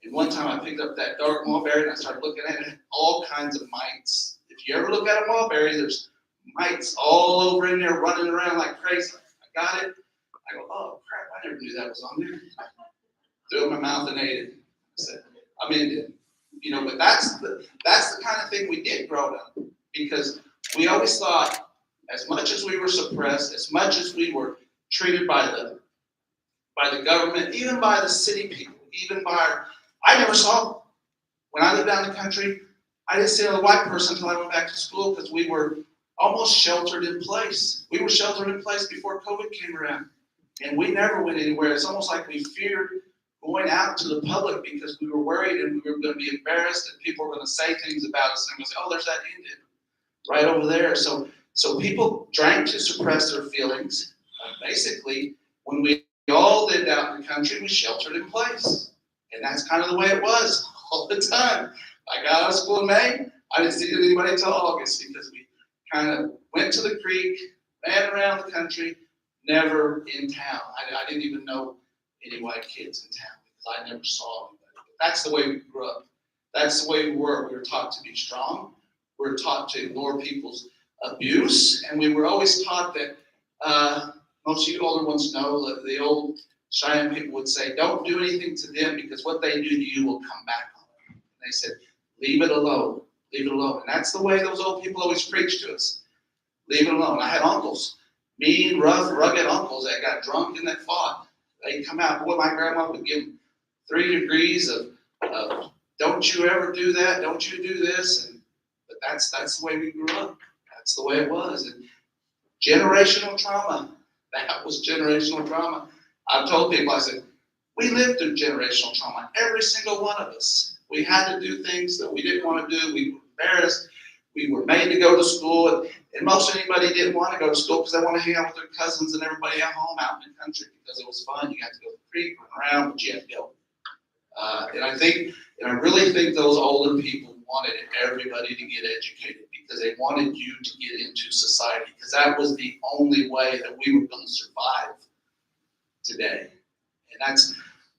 F: And one time I picked up that dark mulberry and I started looking at it, all kinds of mites. If you ever look at a mulberry, there's mites all over in there running around like crazy. I got it. I go, oh crap, I never knew that was on there. Threw it in my mouth and ate it. I said, I'm Indian. You know, but that's the kind of thing we did growing up, because we always thought, as much as we were suppressed, as much as we were treated by the government, even by the city people, even by I never saw, when I lived out in the country, I didn't see another white person until I went back to school, because we were almost sheltered in place. We were sheltered in place before COVID came around, and we never went anywhere. It's almost like we feared going out to the public because we were worried and we were going to be embarrassed and people were going to say things about us and we say, oh, there's that Indian right over there. So people drank to suppress their feelings. Basically, when we all lived out in the country, we sheltered in place. And that's kind of the way it was all the time. I got out of school in May. I didn't see anybody until August, because we kind of went to the creek, ran around the country, never in town. I didn't even know any white kids in town because I never saw anybody. But that's the way we grew up. That's the way we were. We were taught to be strong. We were taught to ignore people's abuse. And we were always taught that, most of you older ones know, that the old Cheyenne people would say, don't do anything to them because what they do to you will come back on them. And they said, leave it alone. Leave it alone. And that's the way those old people always preached to us. Leave it alone. I had uncles, mean, rough, rugged uncles that got drunk and that fought. They'd come out, boy, my grandma would give them 3 degrees of don't you ever do that, don't you do this. But that's the way we grew up. That's the way it was. And generational trauma, that was generational trauma. I've told people, I said, we lived through generational trauma, every single one of us. We had to do things that we didn't want to do. We were embarrassed. We were made to go to school. And most anybody didn't want to go to school because they want to hang out with their cousins and everybody at home out in the country because it was fun. You got to go to the creek, run around, but you had to go. And I really think those older people wanted everybody to get educated because they wanted you to get into society, because that was the only way that we were going to survive today. And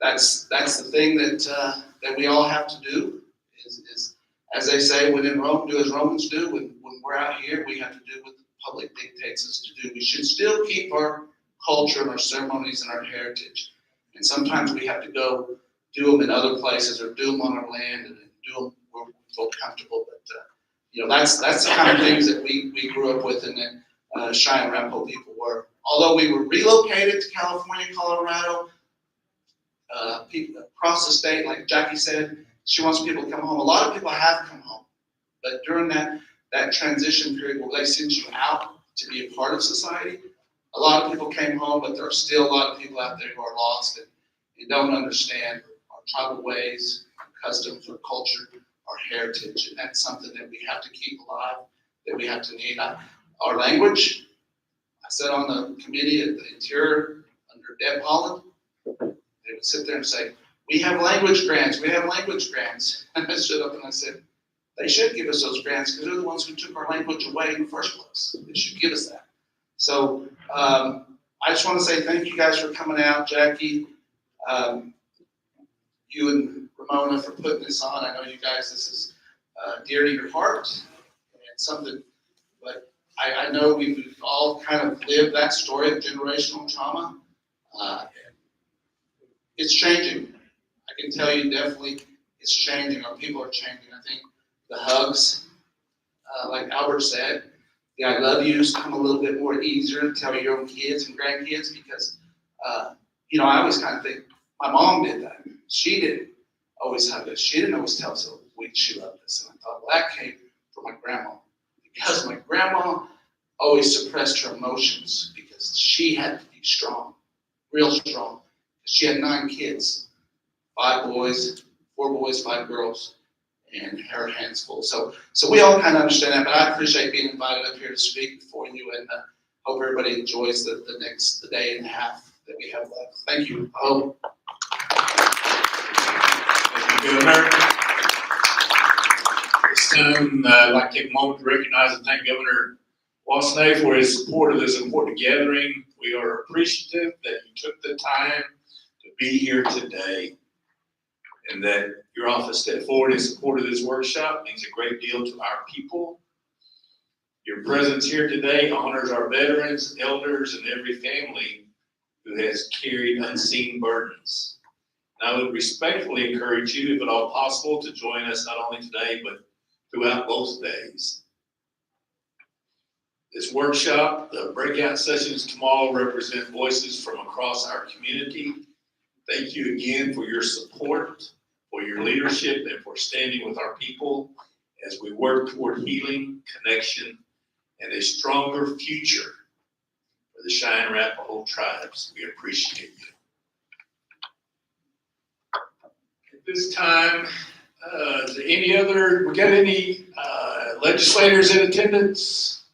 F: that's the thing that we all have to do is as they say, when in Rome, do as Romans do. When we're out here, we have to do what the public dictates us to do. We should still keep our culture and our ceremonies and our heritage. And sometimes we have to go do them in other places or do them on our land and do them where we feel comfortable. But, that's the kind of things that we grew up with and that Cheyenne Arapaho people were. Although we were relocated to California, Colorado, people across the state, like Jackie said, she wants people to come home. A lot of people have come home, but during that transition period where they send you out to be a part of society, a lot of people came home, but there are still a lot of people out there who are lost and don't understand our tribal ways, our customs, our culture, our heritage, and that's something that we have to keep alive, that we have to need. Our language, I sat on the committee at the Interior under Deb Holland. They would sit there and say, we have language grants, we have language grants. And I stood up and I said, they should give us those grants because they're the ones who took our language away in the first place. They should give us that. So I just want to say thank you guys for coming out. Jackie, you and Ramona for putting this on. I know you guys, this is dear to your heart and something, but I know we've all kind of lived that story of generational trauma. It's changing. I can tell you definitely it's changing. Our people are changing. I think the hugs, like Albert said, the I love yous come a little bit more easier to tell your own kids and grandkids because, I always kind of think my mom did that. She didn't always hug us. She didn't always tell us how much she loved us. And I thought, well, that came from my grandma because my grandma always suppressed her emotions because she had to be strong, real strong. She had 9 kids, 4 boys, 5 girls, and her hands full. So we all kind of understand that, but I appreciate being invited up here to speak before you, and hope everybody enjoys the day and a half that we have left. Thank you. I hope.
D: Thank you, Governor. This time, I'd like to take a moment to recognize and thank Governor Wasney for his support of this important gathering. We are appreciative that you took the time to be here today, and that your office stepped forward in support of this workshop means a great deal to our people. Your presence here today honors our veterans, elders, and every family who has carried unseen burdens. And I would respectfully encourage you, if at all possible, to join us not only today, but throughout both days. This workshop, the breakout sessions tomorrow represent voices from across our community. Thank you again for your support, for your leadership, and for standing with our people as we work toward healing, connection, and a stronger future for the Cheyenne Arapaho tribes. We appreciate you. At this time, is there we got any legislators in attendance?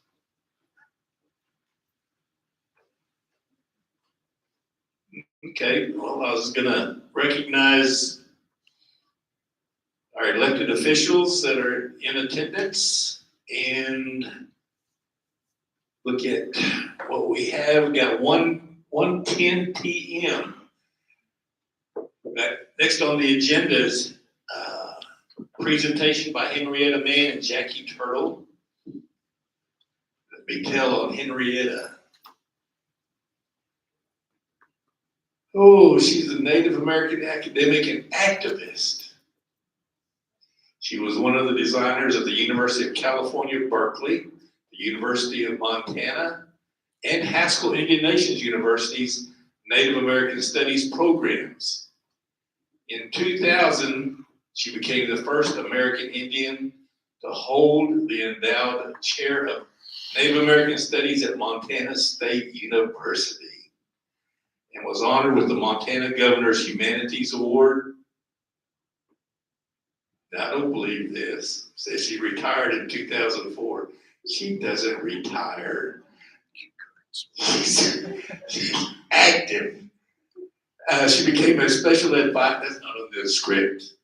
D: Okay, well, I was gonna recognize our elected officials that are in attendance and look at what we have. We got 1:10 p.m. Next on the agenda is presentation by Henrietta Mann and Jackie Turtle. Let me tell on Henrietta. Oh, she's a Native American academic and activist. She was one of the designers of the University of California, Berkeley, the University of Montana, and Haskell Indian Nations University's Native American Studies programs. In 2000, she became the first American Indian to hold the endowed chair of Native American Studies at Montana State University, and was honored with the Montana Governor's Humanities Award. Now, I don't believe this. Says she retired in 2004. She doesn't retire. She's active. She became a special advisor. That's not on the script.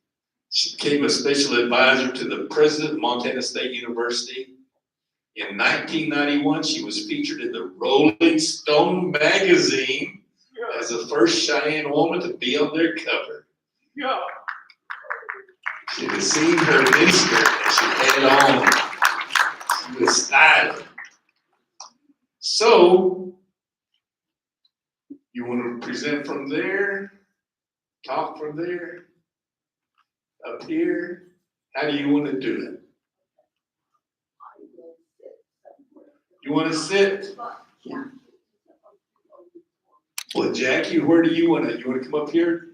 D: She became a special advisor to the president of Montana State University. In 1991, she was featured in the Rolling Stone magazine as the first Cheyenne woman to be on their cover. Yeah. She had seen her miniskirt and she had it on. She was styling. So, you want to present from there, talk from there, up here? How do you want to do it? You want to sit? Well, Jackie, where do you want to come up here?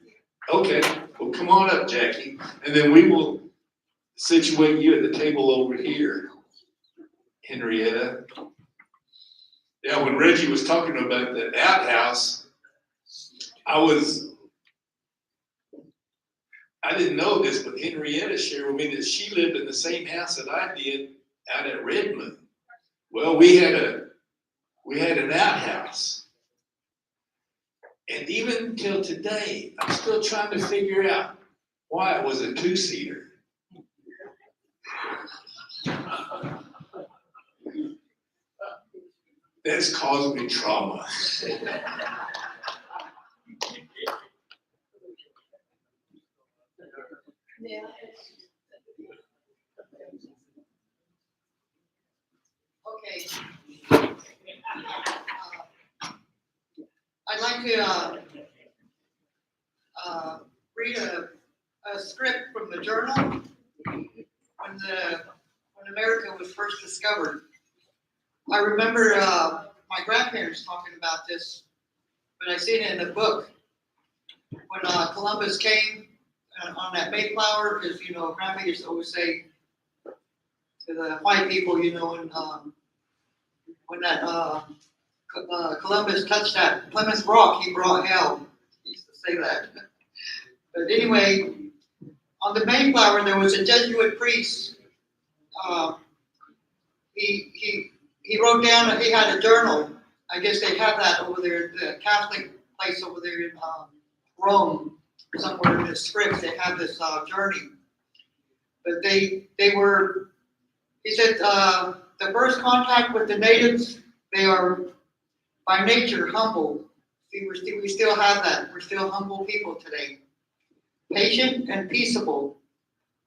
D: Okay, well, come on up, Jackie, and then we will situate you at the table over here, Henrietta. Yeah, when Reggie was talking about that outhouse, I didn't know this, but Henrietta shared with me that she lived in the same house that I did out at Redmond. Well, we had an outhouse. And even till today, I'm still trying to figure out why it was a 2-seater. That's caused me trauma.
E: Okay, I'd like to read a script from the journal when America was first discovered. I remember my grandparents talking about this, but I seen it in a book when Columbus came on that Mayflower. Because Grandpa used to always say to the white people, when that Columbus touched that Plymouth Rock, he brought hell. He used to say that. But anyway, on the Mayflower, there was a Jesuit priest. He wrote down, he had a journal. I guess they have that over there, the Catholic place over there in Rome, somewhere in the scripts, they have this journey. But he said, the first contact with the natives, they are by nature humble. See, we still have that. We're still humble people today. Patient and peaceable,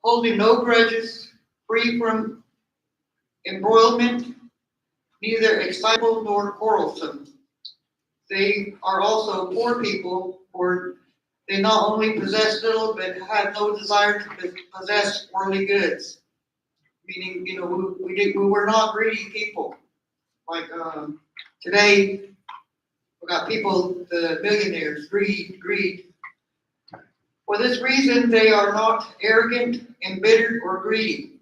E: holding no grudges, free from embroilment, neither excitable nor quarrelsome. They are also poor people, for they not only possess little, but have no desire to possess worldly goods. Meaning, we were not greedy people. Like today, we got people, the millionaires, greed. For this reason, they are not arrogant, embittered, or greedy.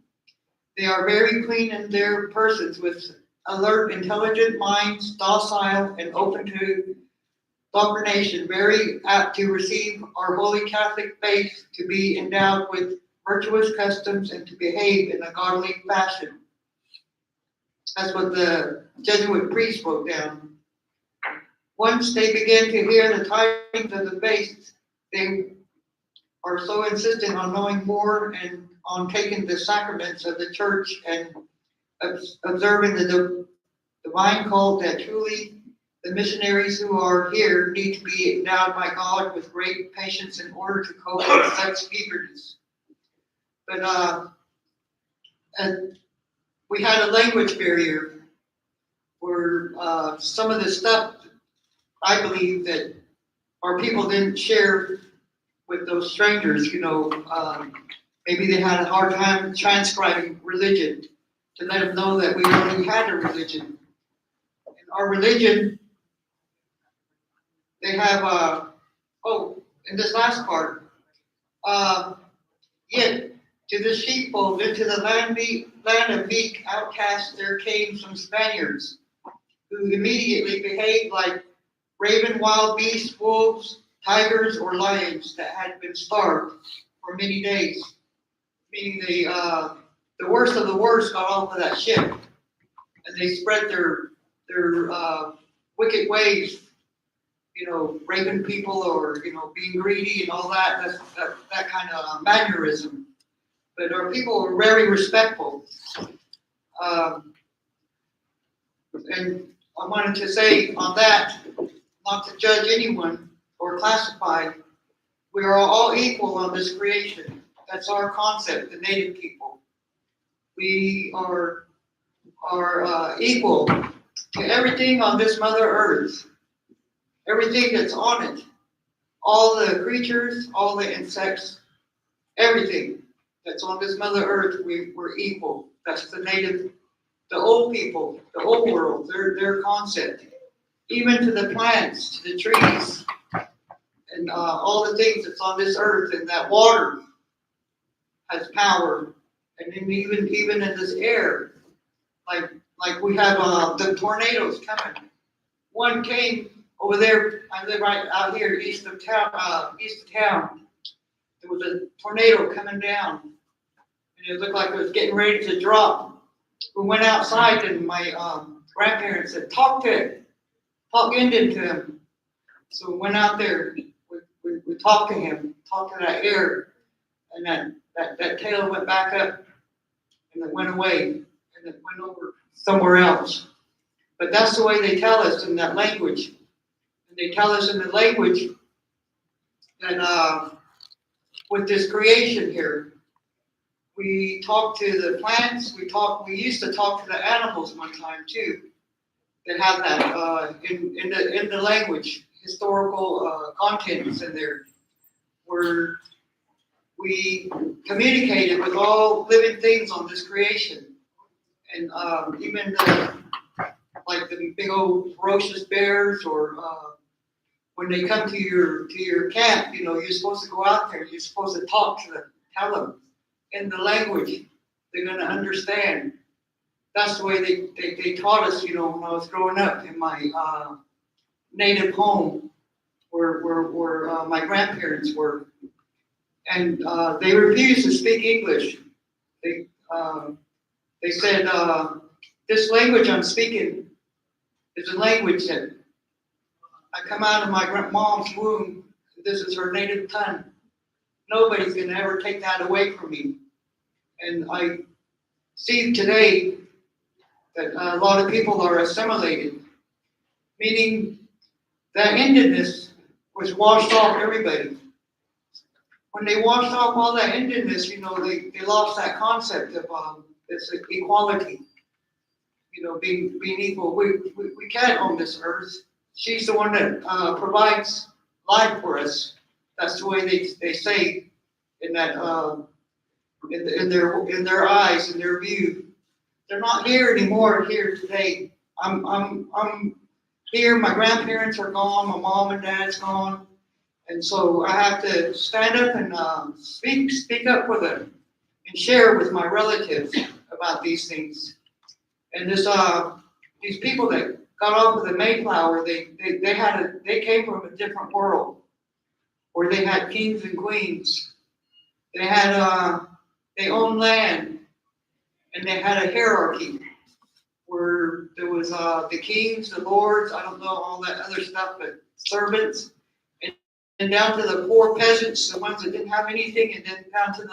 E: They are very clean in their persons, with alert, intelligent minds, docile, and open to doctrination, very apt to receive our holy Catholic faith, to be endowed with virtuous customs, and to behave in a godly fashion. That's what the Jesuit priest wrote down. Once they begin to hear the tidings of the faith, they are so insistent on knowing more and on taking the sacraments of the church and observing the divine cult that truly the missionaries who are here need to be endowed by God with great patience in order to cope with such eagerness. But and we had a language barrier where some of the stuff I believe that our people didn't share with those strangers. Maybe they had a hard time transcribing religion to let them know that we really had a religion. And our religion, they have, in this last part, yet to the sheepfold, into the land of meek outcasts, there came some Spaniards, who immediately behaved like raven, wild beasts, wolves, tigers, or lions that had been starved for many days. Meaning the worst of the worst got off of that ship, and they spread their wicked ways, raping people or being greedy and all that. That kind of mannerism. But our people were very respectful. And I wanted to say on that, not to judge anyone or classify. We are all equal on this creation. That's our concept, the native people. We are equal to everything on this Mother Earth. Everything that's on it. All the creatures, all the insects, everything that's on this Mother Earth, we're equal. That's the native, the old people, the old world, their concept. Even to the plants, to the trees, and all the things that's on this earth, and that water has power. And then even in this air, like we have the tornadoes coming. One came over there. I live right out here east of town. There was a tornado coming down, and it looked like it was getting ready to drop. We went outside, and my grandparents said, "Talk Indian to him." So we went out there. We talked to him, talked to that air, and that tail went back up, and it went away, and it went over somewhere else. But that's the way they tell us in that language. And they tell us in the language that with this creation here, we talk to the plants. We used to talk to the animals one time too. that have that, in the language, historical, contents in there, where we communicated with all living things on this creation. And, even like the big old ferocious bears, or, when they come to your camp, you know, you're supposed to go out there, you're supposed to talk to them, tell them in the language they're gonna understand. That's the way they taught us, you know, when I was growing up in my, native home, where my grandparents were. And, they refused to speak English. They said, this language I'm speaking is a language that I come out of my mom's womb. This is her native tongue. Nobody's gonna ever take that away from me. And I see today that a lot of people are assimilated, meaning that Indianness was washed off everybody. When they washed off all that Indianness, you know, they lost that concept of this equality. You know, being equal. We can't own this earth. She's the one that provides life for us. That's the way they say in that in their eyes, in their view. They're not here anymore here today. I'm here. My grandparents are gone. My mom and dad's gone, and so I have to stand up and speak up for them and share with my relatives about these things. And these people that got off of the Mayflower, they came from a different world where they had kings and queens. They had they owned land, and they had a hierarchy where there was the kings, the lords, I don't know all that other stuff, but servants, and down to the poor peasants, the ones that didn't have anything, and then down to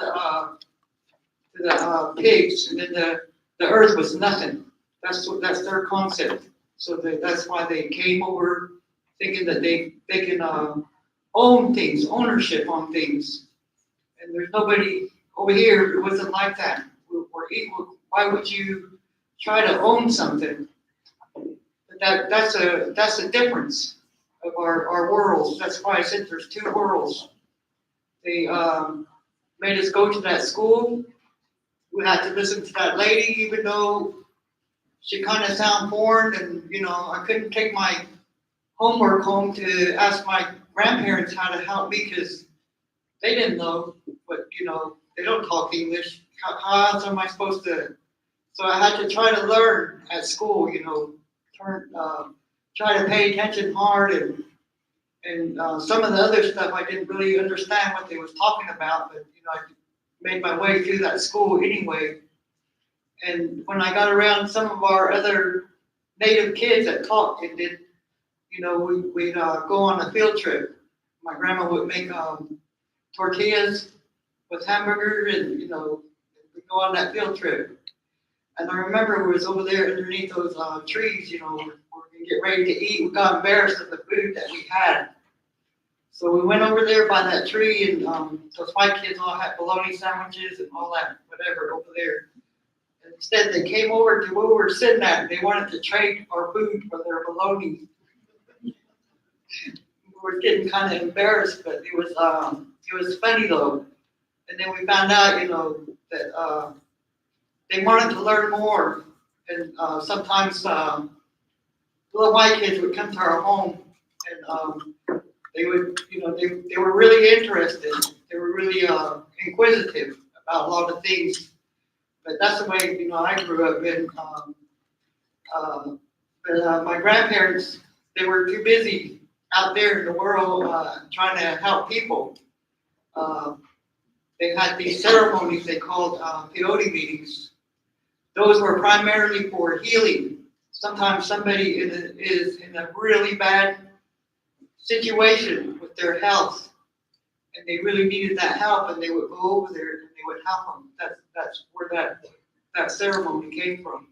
E: the pigs, and then the earth was nothing. That's their concept. So that's why they came over, thinking that they can own things, ownership on things. And there's nobody over here. It wasn't like that. We're equal. Why would you try to own something? But that's a difference of our worlds. That's why I said there's two worlds. They made us go to that school. We had to listen to that lady, even though she kind of sounded foreign, and you know, I couldn't take my homework home to ask my grandparents how to help me because they didn't know. But you know, they don't talk English. How else am I supposed to? So I had to try to learn at school. You know, try to pay attention hard, and some of the other stuff I didn't really understand what they was talking about. But you know, I made my way through that school anyway. And when I got around some of our other native kids that talked and did, you know, we'd go on a field trip. My grandma would make tortillas with hamburger, and you know, we'd go on that field trip. And I remember we was over there underneath those trees, you know, we get ready to eat. We got embarrassed of the food that we had. So we went over there by that tree, and those white kids all had bologna sandwiches and all that, whatever, over there. Instead, they came over to where we were sitting at, and they wanted to trade our food for their bologna. We were getting kind of embarrassed, but it was funny though. And then we found out, you know, that they wanted to learn more, and sometimes little white kids would come to our home, and they would, you know, they were really interested. They were really inquisitive about a lot of things. But that's the way, you know, I grew up in. But my grandparents, they were too busy out there in the world trying to help people. They had these ceremonies they called peyote meetings. Those were primarily for healing. Sometimes somebody is in a really bad situation with their health, and they really needed that help, and they would go over there and they would help them. That's where that ceremony came from.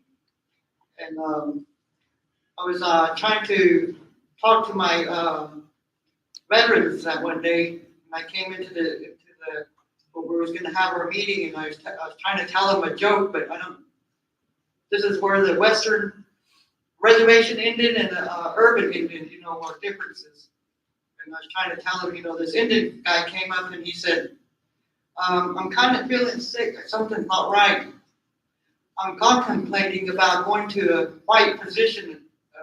E: And I was trying to talk to my veterans that one day, and I came into the where we was going to have our meeting, and I was trying to tell them a joke, but I don't. This is where the Western reservation Indian and urban Indian, are differences. And I was trying to tell him, this Indian guy came up and he said, I'm kind of feeling sick, something's not right. I'm contemplating about going to a white physician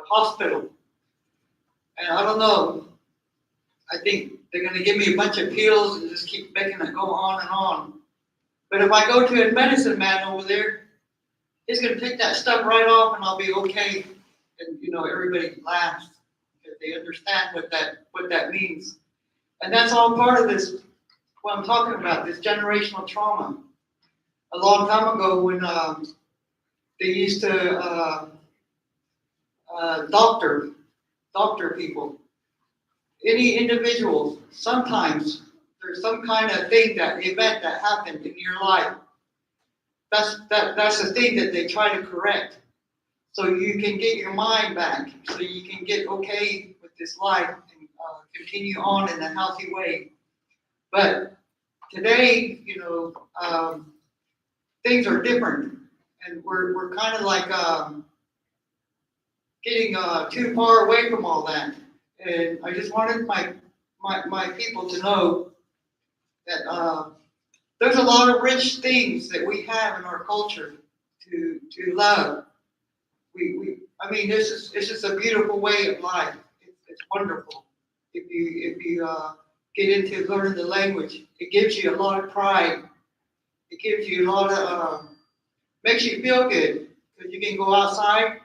E: hospital. And I don't know, I think they're gonna give me a bunch of pills and just keep making it go on and on. But if I go to a medicine man over there, he's gonna take that stuff right off and I'll be okay. And everybody laughs because they understand what that means. And that's all part of this, what I'm talking about, this generational trauma. A long time ago when they used to doctor people, any individuals, sometimes there's some kind of event that happened in your life. That's the thing that they try to correct. So you can get your mind back, so you can get okay with this life and continue on in a healthy way. But today, things are different, and we're kind of like getting too far away from all that. And I just wanted my people to know that there's a lot of rich things that we have in our culture to love. I mean, it's just a beautiful way of life. It's wonderful. If you get into learning the language, it gives you a lot of pride. It gives you a lot of, makes you feel good because you can go outside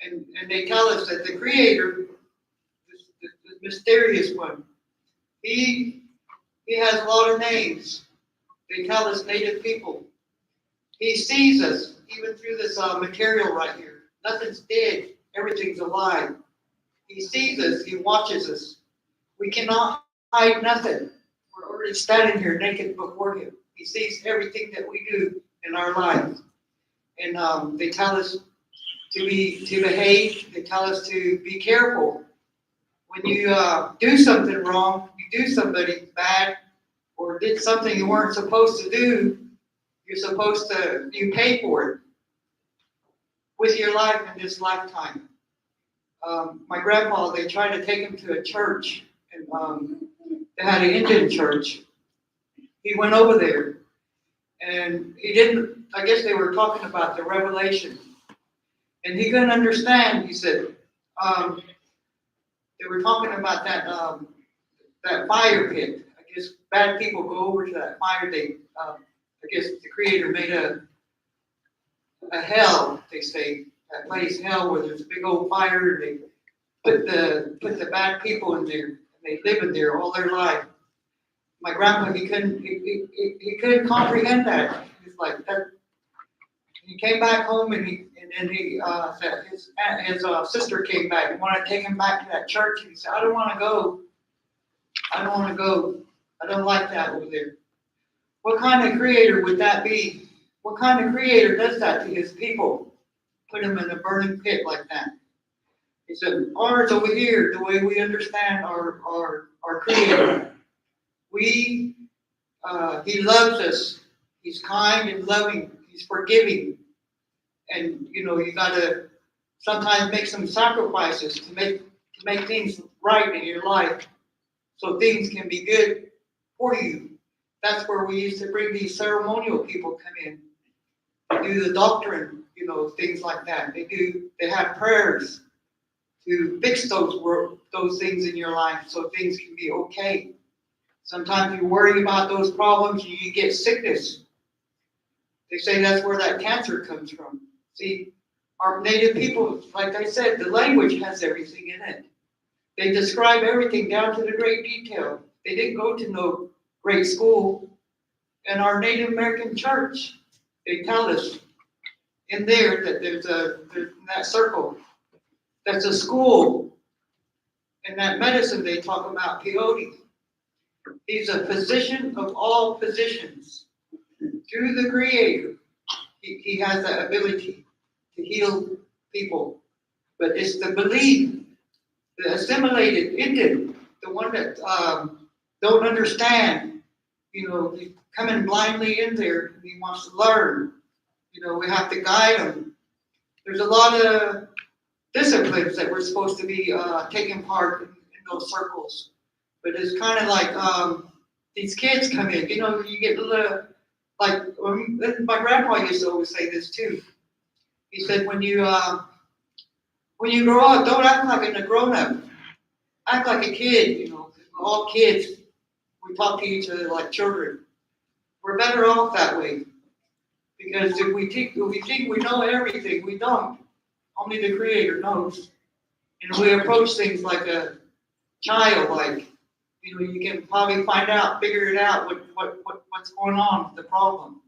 E: and they tell us that the Creator, this mysterious one, he has a lot of names. They tell us native people. He sees us even through this material right here. Nothing's dead. Everything's alive. He sees us. He watches us. We cannot hide nothing. We're already standing here naked before Him. He sees everything that we do in our lives. And they tell us to behave. They tell us to be careful. When you do something wrong, you do somebody bad, or did something you weren't supposed to do, you pay for it with your life in this lifetime. My grandpa, they tried to take him to a church, and they had an Indian church. He went over there, and he didn't, I guess they were talking about the revelation, and he couldn't understand. He said, they were talking about that fire pit. I guess bad people go over to that fire. I guess the Creator made a hell, they say, that place hell where there's a big old fire, and they put the bad people in there, and they live in there all their life. My grandpa, he couldn't comprehend that. He's like that. He came back home, and then he said his sister came back and wanted to take him back to that church. And he said, I don't want to go. I don't want to go. I don't like that over there. What kind of Creator would that be? What kind of Creator does that to His people? Put them in a burning pit like that. He said, ours over here, the way we understand our Creator. He loves us. He's kind and loving. He's forgiving. And you gotta sometimes make some sacrifices to make things right in your life, so things can be good for you. That's where we used to bring these ceremonial people come in. They do the doctrine, things like that. They have prayers to fix those things in your life so things can be okay. Sometimes you worry about those problems and you get sickness. They say that's where that cancer comes from. See, our native people, like I said, the language has everything in it. They describe everything down to the great detail. They didn't go to no great school. In our Native American church, they tell us in there that there's in that circle, that's a school. In that medicine, they talk about peyote. He's a physician of all physicians. Through the Creator, he has that ability to heal people. But it's the belief, the assimilated Indian, the one that don't understand, he's coming blindly in there and he wants to learn. We have to guide him. There's a lot of disciplines that we're supposed to be taking part in those circles. But it's kind of like these kids come in, you know, you get a little, like, my grandpa used to always say this too. He said, when you grow up, don't act like a grown up. Act like a kid, you know. We're all kids. We talk to each other like children. We're better off that way. Because if we think we know everything, we don't. Only the Creator knows. And we approach things like a child, like, you know, you can probably figure it out what's going on with the problem.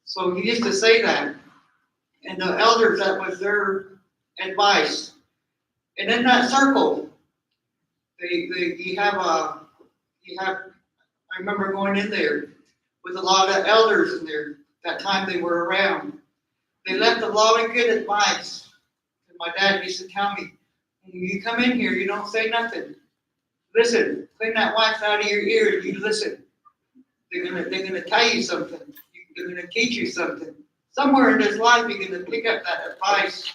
E: So he used to say that. And the elders, that was their advice. And in that circle, you have, I remember going in there with a lot of elders in there, that time they were around. They left a lot of good advice. And my dad used to tell me, when you come in here, you don't say nothing. Listen, clean that wax out of your ear and you listen. They're gonna tell you something. They're gonna teach you something. Somewhere in this life, you're gonna pick up that advice,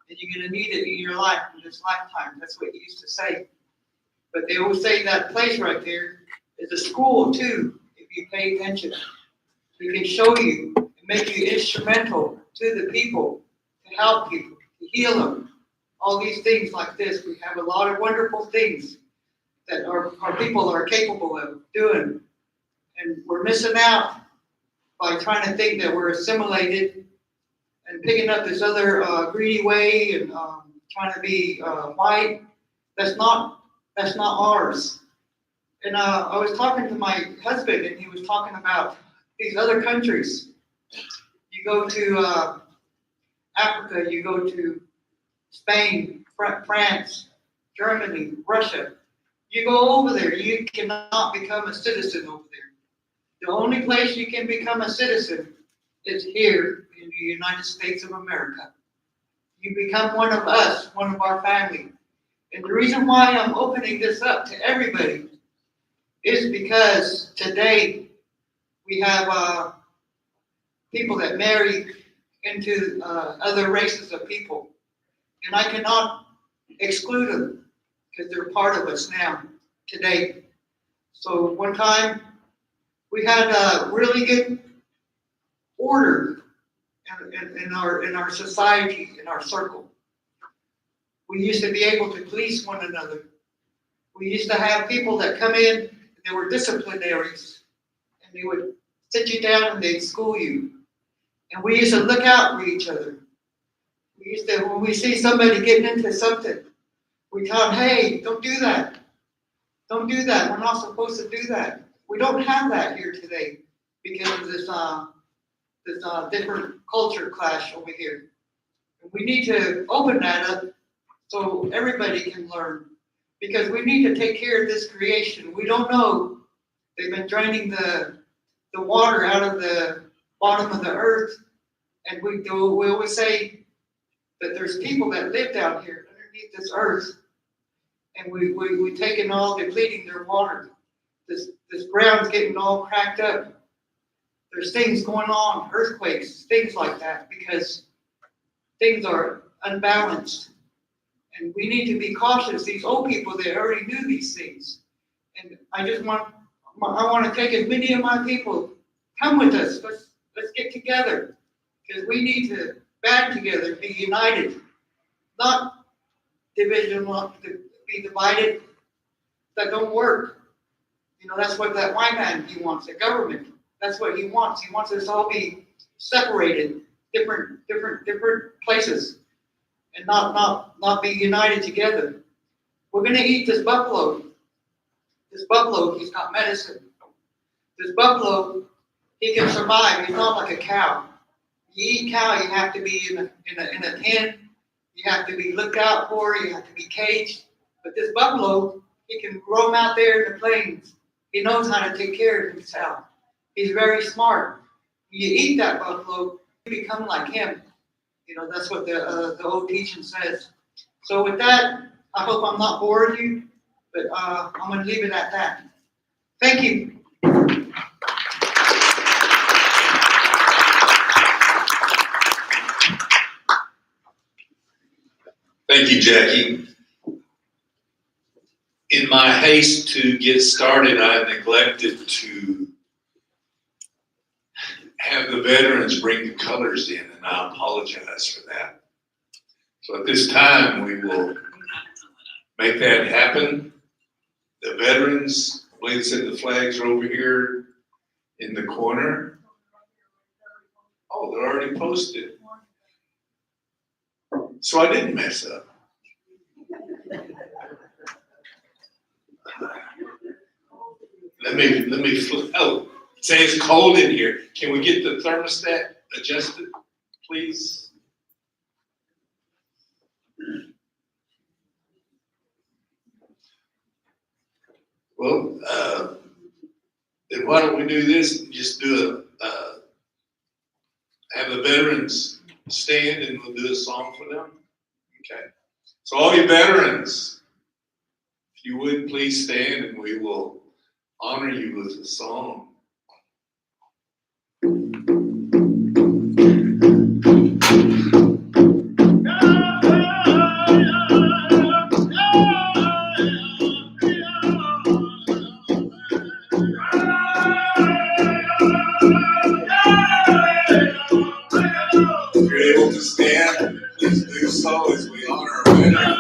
E: and you're gonna need it in your life in this lifetime. That's what he used to say. But they always say that place right there is a school too, if you pay attention. It can show you and make you instrumental to the people, to help people, to heal them. All these things like this. We have a lot of wonderful things that our people are capable of doing. And we're missing out by trying to think that we're assimilated and picking up this other greedy way and trying to be white. That's not ours. And I was talking to my husband, and he was talking about these other countries. You go to Africa, you go to Spain, France, Germany, Russia. You go over there, you cannot become a citizen over there. The only place you can become a citizen is here in the United States of America. You become one of us, one of our family. And the reason why I'm opening this up to everybody is because today we have people that marry into other races of people. And I cannot exclude them because they're part of us now, today. So one time we had a really good order in our society, in our circle. We used to be able to police one another. We used to have people that come in, and they were disciplinaries, and they would sit you down and they'd school you. And we used to look out for each other. We used to, when we see somebody getting into something, we tell them, hey, don't do that. Don't do that. We're not supposed to do that. We don't have that here today because of this different culture clash over here. And we need to open that up so everybody can learn, because we need to take care of this creation. We don't know. They've been draining the water out of the bottom of the earth, and we always say that there's people that live down here underneath this earth, and we taking all depleting their water. This ground's getting all cracked up. There's things going on, earthquakes, things like that, because things are unbalanced. And we need to be cautious. These old people, they already knew these things. And I want to take as many of my people, come with us. Let's get together. Because we need to band together, be united. Not division, not to be divided. That don't work. You know, that's what that white man, he wants, the government. That's what he wants. He wants us all be separated, different places, and not be united together. We're gonna eat this buffalo. This buffalo, he's got medicine. This buffalo, he can survive. He's not like a cow. You eat cow, you have to be in a pen. You have to be looked out for. You have to be caged. But this buffalo, he can roam out there in the plains. He knows how to take care of himself. He's very smart. When you eat that buffalo, you become like him. You know, that's what the old teaching says. So with that, I hope I'm not boring you, but I'm going to leave it at that. Thank you.
D: Thank you, Jackie. In my haste to get started, I neglected to have the veterans bring the colors in, and I apologize for that. So at this time, we will make that happen. The veterans, I believe said the flags are over here in the corner. Oh, they're already posted. So I didn't mess up. Let me flip. Oh, say it's cold in here. Can we get the thermostat adjusted, please? Well, then why don't we do this? Just do have the veterans stand and we'll do a song for them. Okay. So all you veterans, if you would please stand and we will honor you with a song. If you're able to stand, please do so as we honor our veterans.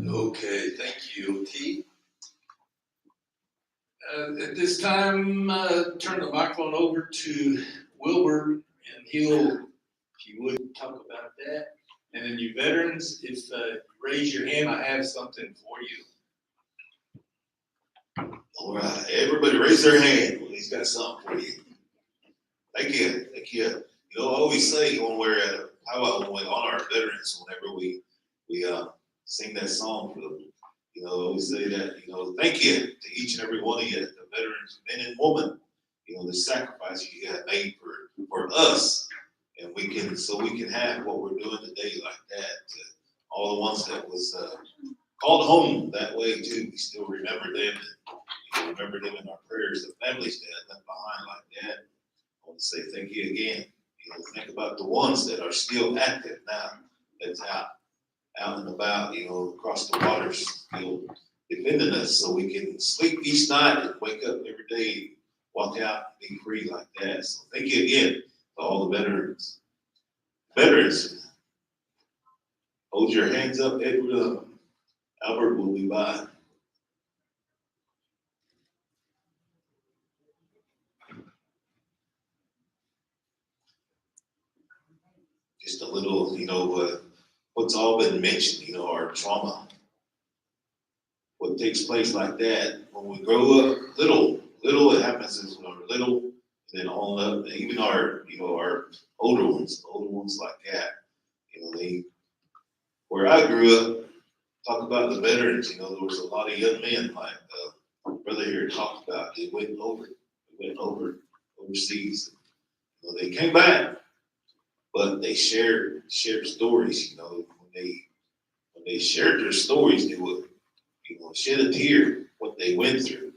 D: Okay, thank you, T. At this time, turn the microphone over to Wilbur, and he'll, if you would, talk about that. And then you veterans, if you raise your hand, I have something for you.
A: All right, everybody raise their hand. Well, he's got something for you. Thank you, thank you. You know, I always say when we're at a powwow, when we honor our veterans, whenever we sing that song for them, you know, I always say that, you know, thank you to each and every one of you, the veterans, men and women, you know, the sacrifice you have made for us, and we can have what we're doing today like that. All the ones that was called home that way too, we still remember them. You know, remember them in our prayers. The families that left behind like that. I want to say thank you again. You know, think about the ones that are still active now, that's out and about, you know, across the waters, you know, defending us so we can sleep each night and wake up every day, walk out and be free like that. So thank you again to all the veterans. Veterans, hold your hands up, Edward. Albert will be by. Just a little, you know, what's all been mentioned, you know, our trauma. What takes place like that when we grow up little, it happens is when we're little, then on up, even our, our older ones like that, where I grew up, talk about the veterans, there was a lot of young men like brother here talked about, they went overseas. They came back, but they shared stories, when they shared their stories, they would, shed a tear, what they went through,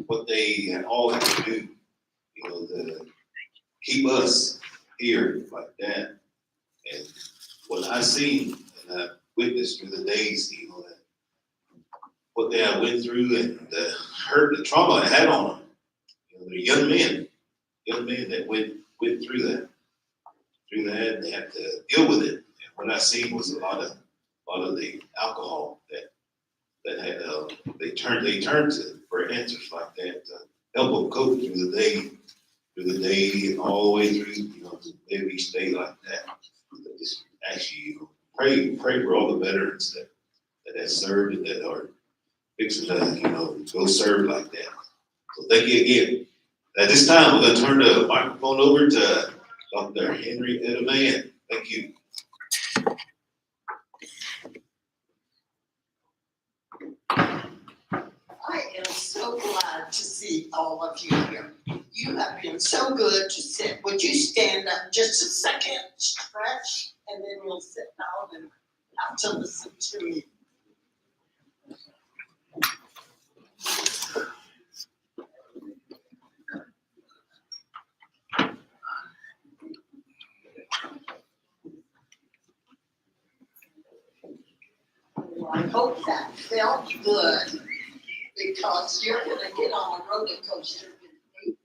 A: what they had all had to do, to keep us here like that. And what I seen and I witnessed through the days, that what they had went through and the hurt, the trauma it had on them. They're young men that went through that, and they had to deal with it. And what I seen was a lot of the alcohol that had they turned to for answers like that to help them cope through the day and all the way through, to live each day like that. Just actually, pray for all the veterans that have served and that are fixing to, go serve like that. So thank you again. At this time, we're going to turn the microphone over to Dr. Henry Edelman. Thank you.
G: I am so glad to see all of you here. You have been so good to sit. Would you stand up just a second, stretch, and then we'll sit down and have to listen to me. Well, I hope that felt good, because you're going to get on a roller coaster with me.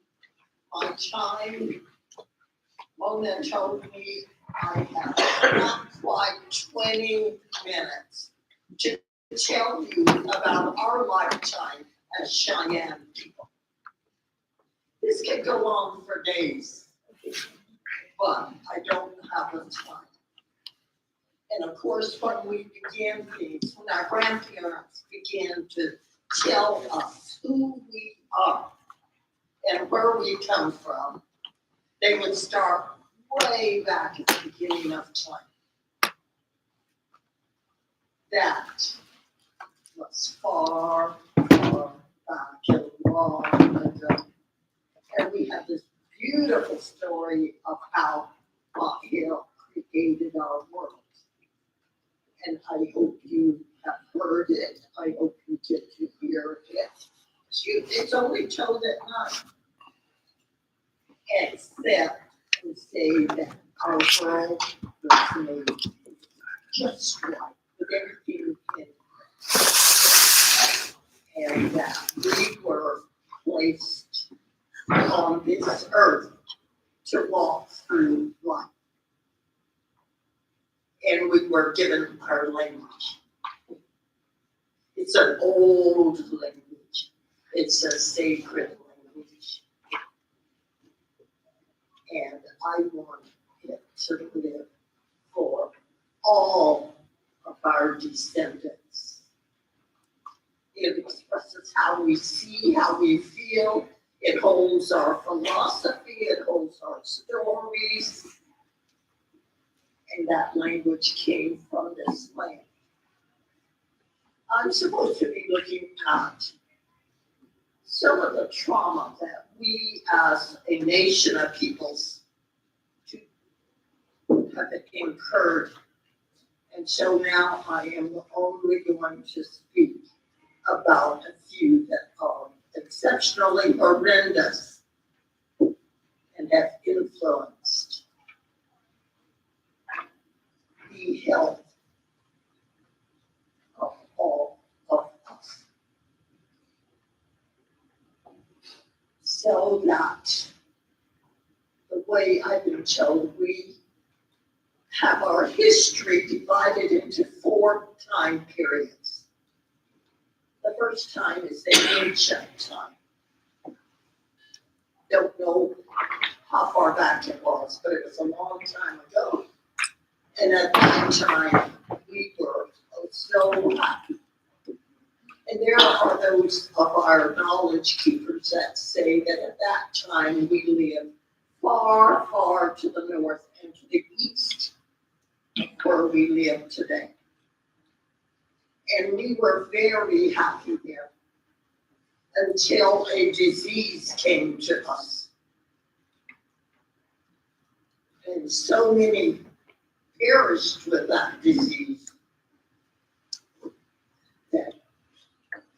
G: My time, Mona told me I have not quite 20 minutes to tell you about our lifetime as Cheyenne people. This could go on for days, but I don't have the time. And of course, when we began things, when our grandparents began to tell us who we are and where we come from, they would start way back at the beginning of time. That was far, far back and long ago. And we have this beautiful story of how Hill created our world. And I hope you have heard it. I hope you get to hear it. It's only told at night. Except to say that our world was made just right, with everything in it. And that we were placed on this earth to walk through life. And we were given our language. It's an old language. It's a sacred language. And I want it to live for all of our descendants. It expresses how we see, how we feel. It holds our philosophy. It holds our stories. And that language came from this land. I'm supposed to be looking at some of the trauma that we as a nation of peoples have incurred. And so now I am only going to speak about a few that are exceptionally horrendous and have influenced the health of all of us. So that the way I've been told, we have our history divided into 4 time periods. The first time is the ancient time. Don't know how far back it was, but it was a long time ago. And at that time, we were so happy. And there are those of our knowledge keepers that say that at that time we lived far, far to the north and to the east of where we live today. And we were very happy there until a disease came to us. And so many perished with that disease that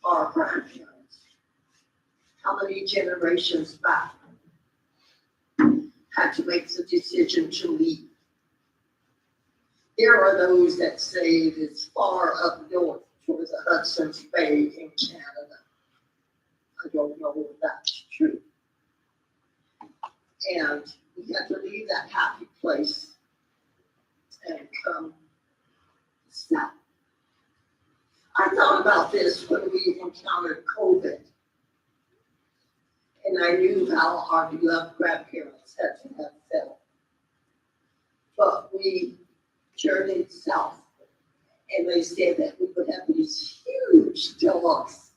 G: our grandparents, how many generations back, had to make the decision to leave. There are those that say it is far up north towards the Hudson's Bay in Canada. I don't know if that's true. And we had to leave that happy place and come south. I thought about this when we encountered COVID. And I knew how our beloved grandparents had to have felt. But we journeyed south, and they said that we would have these huge dogs.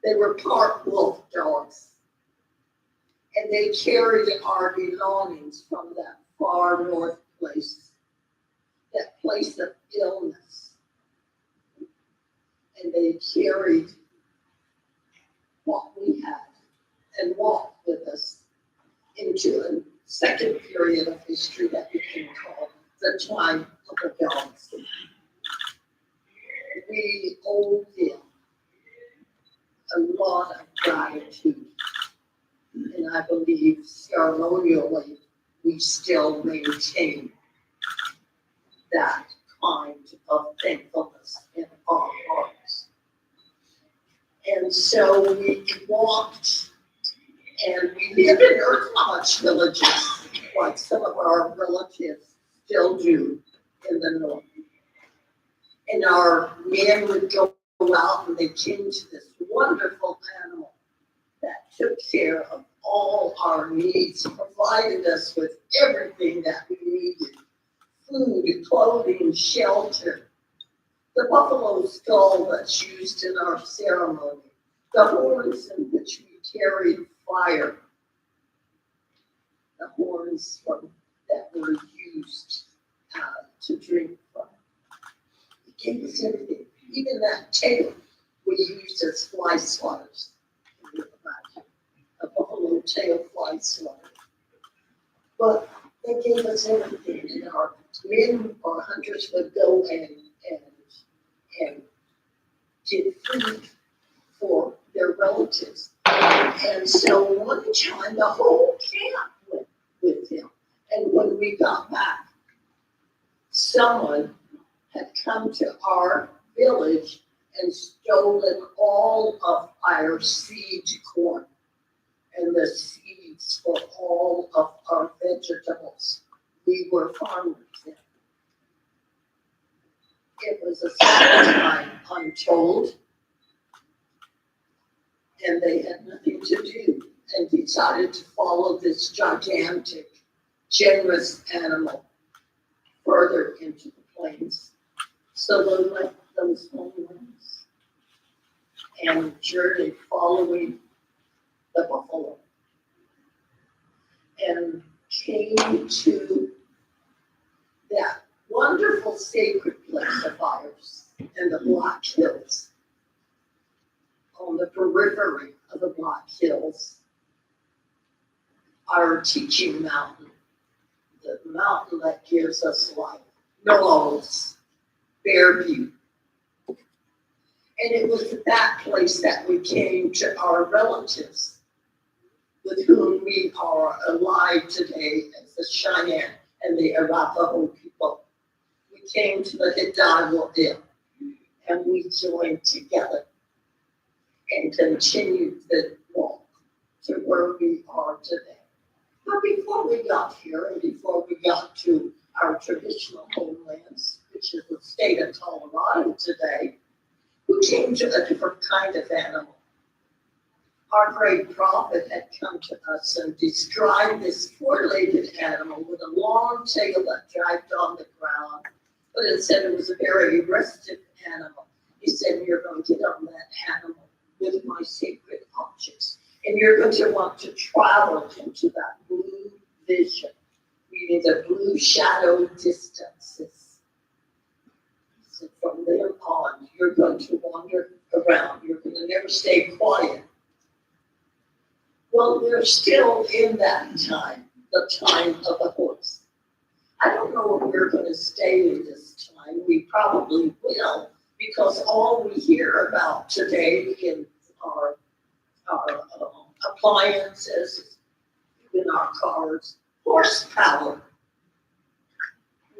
G: They were part wolf dogs. And they carried our belongings from that far north place, that place of illness. And they carried what we had and walked with us into a second period of history that we can call the time of the dogs. We owe them a lot of gratitude. And I believe ceremonially we still maintain that kind of thankfulness in our hearts. And so we walked, and we lived in Earth Lodge villages, like some of our relatives still do in the north. And our men would go out and they came to this wonderful animal that took care of all our needs, provided us with everything that we needed: food, clothing, shelter. The buffalo skull that's used in our ceremony, the horns in which we carried fire, the horns that were used to drink from. It gave us everything. Even that tail we used as fly swatters. A buffalo tail fly swatter. But they gave us everything, and our men or hunters would go and get food for their relatives. And so one time the whole camp went with him. And when we got back, someone had come to our village and stolen all of our seed corn and the seeds for all of our vegetables. We were farmers then. It was a sad time, I'm told, and they had nothing to do and decided to follow this gigantic, generous animal further into the plains. So they left those homelands and journeyed following the buffalo and came to that wonderful sacred place of ours in the Black Hills, on the periphery of the Black Hills, our teaching mountain, the mountain that gives us life, Knowles, Fairview. And it was at that place that we came to our relatives with whom we are alive today as the Cheyenne and the Arapaho people. We came to the Hidalgo Dip and we joined together and continued the walk to where we are today. But before we got here and before we got to our traditional homelands, which is the state of Colorado today, we came to a different kind of animal. Our great prophet had come to us and described this four-legged animal with a long tail that dragged on the ground, but it said it was a very restive animal. He said, you're going to get on that animal with my sacred objects, and you're going to want to travel into that blue vision, reading the blue shadow distances. So from there on, you're going to wander around. You're going to never stay quiet. Well, we're still in that time, the time of the horse. I don't know if we're going to stay in this time. We probably will, because all we hear about today in our appliances, in our cars, horsepower.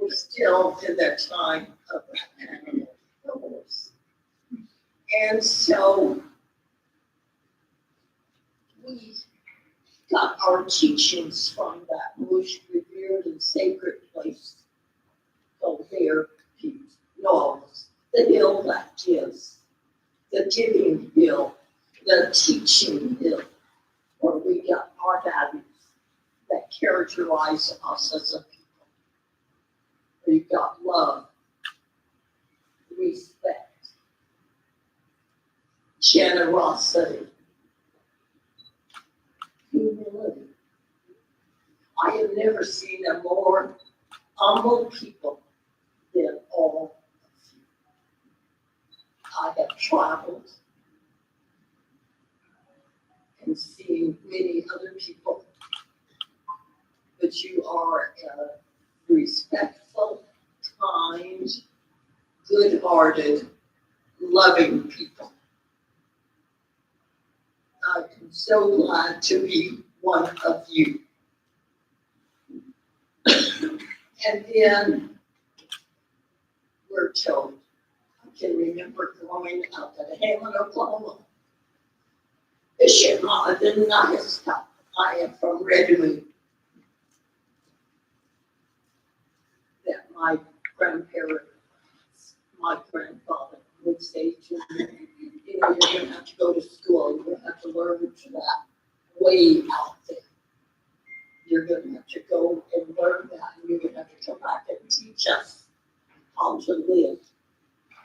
G: We're still in that time of that animal, the horse. And so we got our teachings from that most revered and sacred place called there, Knowles, the hill that gives, the giving hill, the teaching hill, where we got our values that characterize us as a people. We've got love, respect, generosity, humility. I have never seen a more humble people than all of you. I have traveled and seen many other people, but you are respectful, kind, good-hearted, loving people. I'm so glad to be one of you. And then we're told, I can remember growing up at Hammond, Oklahoma. Bishop Martin Nahista, I am from Redwood. That my grandparents, my grandfather would say to me, you know, you're gonna have to go to school, you're gonna have to learn to that way out there. You're gonna have to go and learn that, and you're gonna have to come back and teach us how to live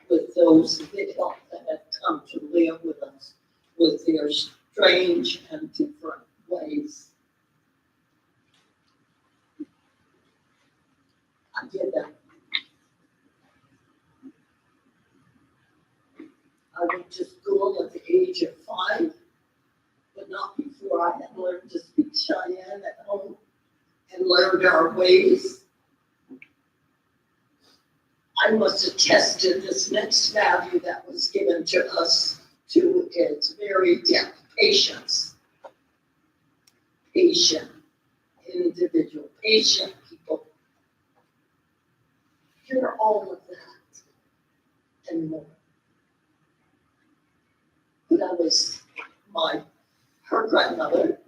G: with those that have come to live with us, with their strange and different ways. I did that. I went to school at the age of 5, but not before I had learned to speak Cheyenne at home and learned our ways. I must have tested this next value that was given to us to its very depth, patience. Patient individual, patient people. You're all of that and more. But I was her grandmother,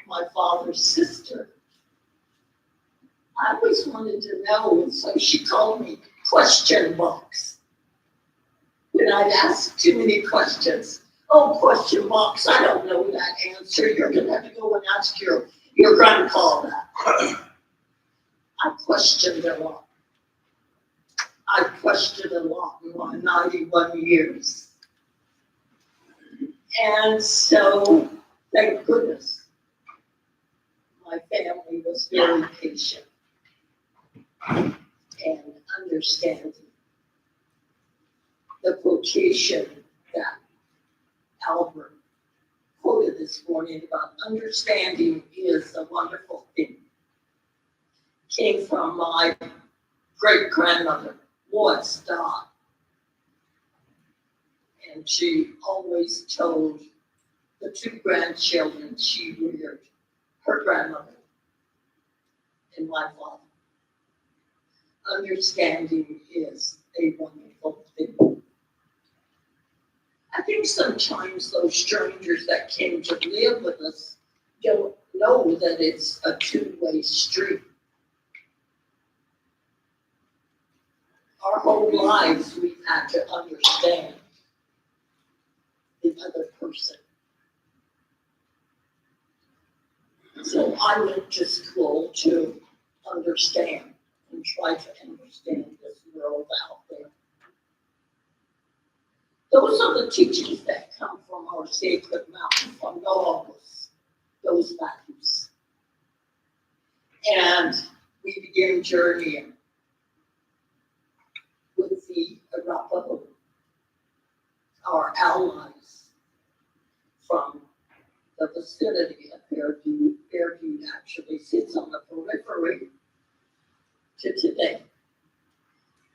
G: my father's sister. I always wanted to know, and so she called me question box. When I'd ask too many questions, oh, question box, I don't know that answer. You're gonna have to go and ask your grandpa that. I questioned a lot. I questioned a lot in my 91 years. And so, thank goodness, my family was very patient and understanding. The quotation that Albert quoted this morning about understanding is a wonderful thing came from my great-grandmother, Lois Dodd. And she always told the 2 grandchildren she reared, her grandmother and my father, understanding is a wonderful thing. I think sometimes those strangers that came to live with us don't know that it's a 2-way street. Our whole lives we've had to understand the other person. So I went to school to understand and try to understand this world out there. Those are the teachings that come from our sacred mountain, from Knowles, those values. And we began journeying with the Arapaho, our allies from the vicinity of Fairview. Fairview actually sits on the periphery to today.